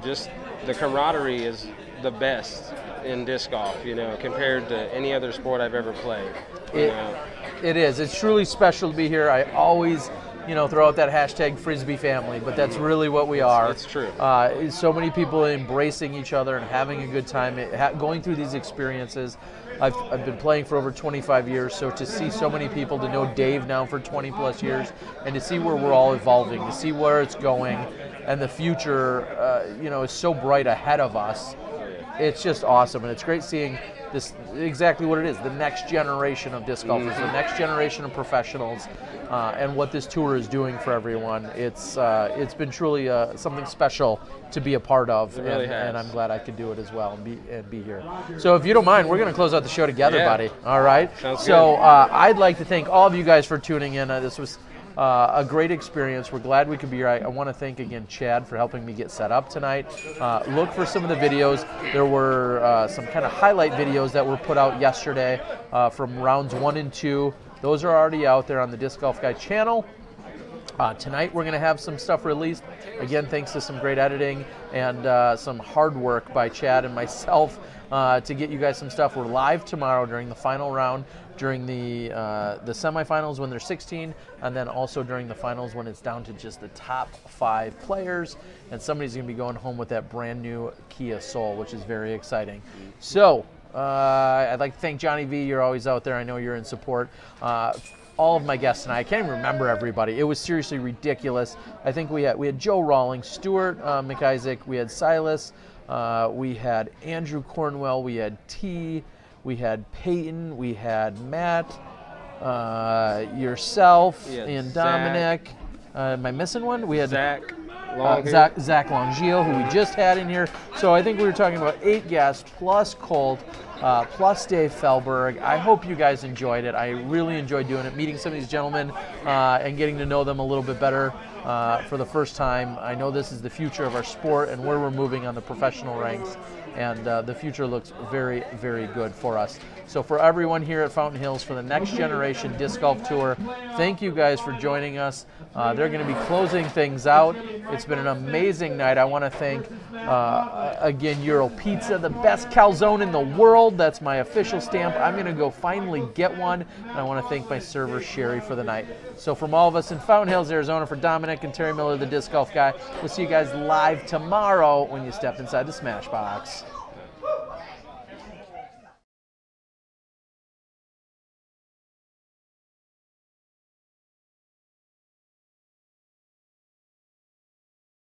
just the camaraderie is the best in disc golf, compared to any other sport I've ever played. It is. It's truly special to be here. I always, throw out that hashtag Frisbee family, but that's really what we are. It's true. So many people embracing each other and having a good time, going through these experiences. I've been playing for over 25 years, so to see so many people, to know Dave now for 20 plus years, and to see where we're all evolving, to see where it's going, and the future, is so bright ahead of us. It's just awesome, and it's great seeing this, exactly what it is, the next generation of disc golfers, the next generation of professionals, and what this tour is doing for everyone. It's been truly something special to be a part of, and I'm glad I could do it as well and be here. So if you don't mind, we're going to close out the show together, buddy. All right? Sounds so good. I'd like to thank all of you guys for tuning in. This was a great experience. We're glad we could be here. I want to thank again Chad for helping me get set up tonight. Look for some of the videos. There were some kind of highlight videos that were put out yesterday from rounds 1 and 2. Those are already out there on the Disc Golf Guy channel. Tonight we're going to have some stuff released. Again, thanks to some great editing and some hard work by Chad and myself to get you guys some stuff. We're live tomorrow during the final round, during the semifinals when there's 16, and then also during the finals when it's down to just the top 5 players, and somebody's going to be going home with that brand new Kia Soul, which is very exciting. So I'd like to thank Johnny V. You're always out there. I know you're in support. All of my guests tonight, I can't even remember everybody. It was seriously ridiculous. I think we had Joe Rawlings, Stuart McIsaac, we had Silas, we had Andrew Cornwell, we had T, we had Peyton, we had Matt, yourself, and Dominic. Am I missing one? We had Zach Zach Longio, who we just had in here. So I think we were talking about 8 guests plus Colt. plus Dave Felberg. I hope you guys enjoyed it. I really enjoyed doing it, meeting some of these gentlemen and getting to know them a little bit better for the first time. I know this is the future of our sport and where we're moving on the professional ranks, and the future looks very, very good for us. So for everyone here at Fountain Hills for the Next Generation Disc Golf Tour, thank you guys for joining us. They're going to be closing things out. It's been an amazing night. I want to thank, again, Euro Pizza, the best calzone in the world. That's my official stamp. I'm going to go finally get one. And I want to thank my server, Sherry, for the night. So from all of us in Fountain Hills, Arizona, for Dominic and Terry Miller, the Disc Golf Guy, we'll see you guys live tomorrow when you step inside the Smash Box.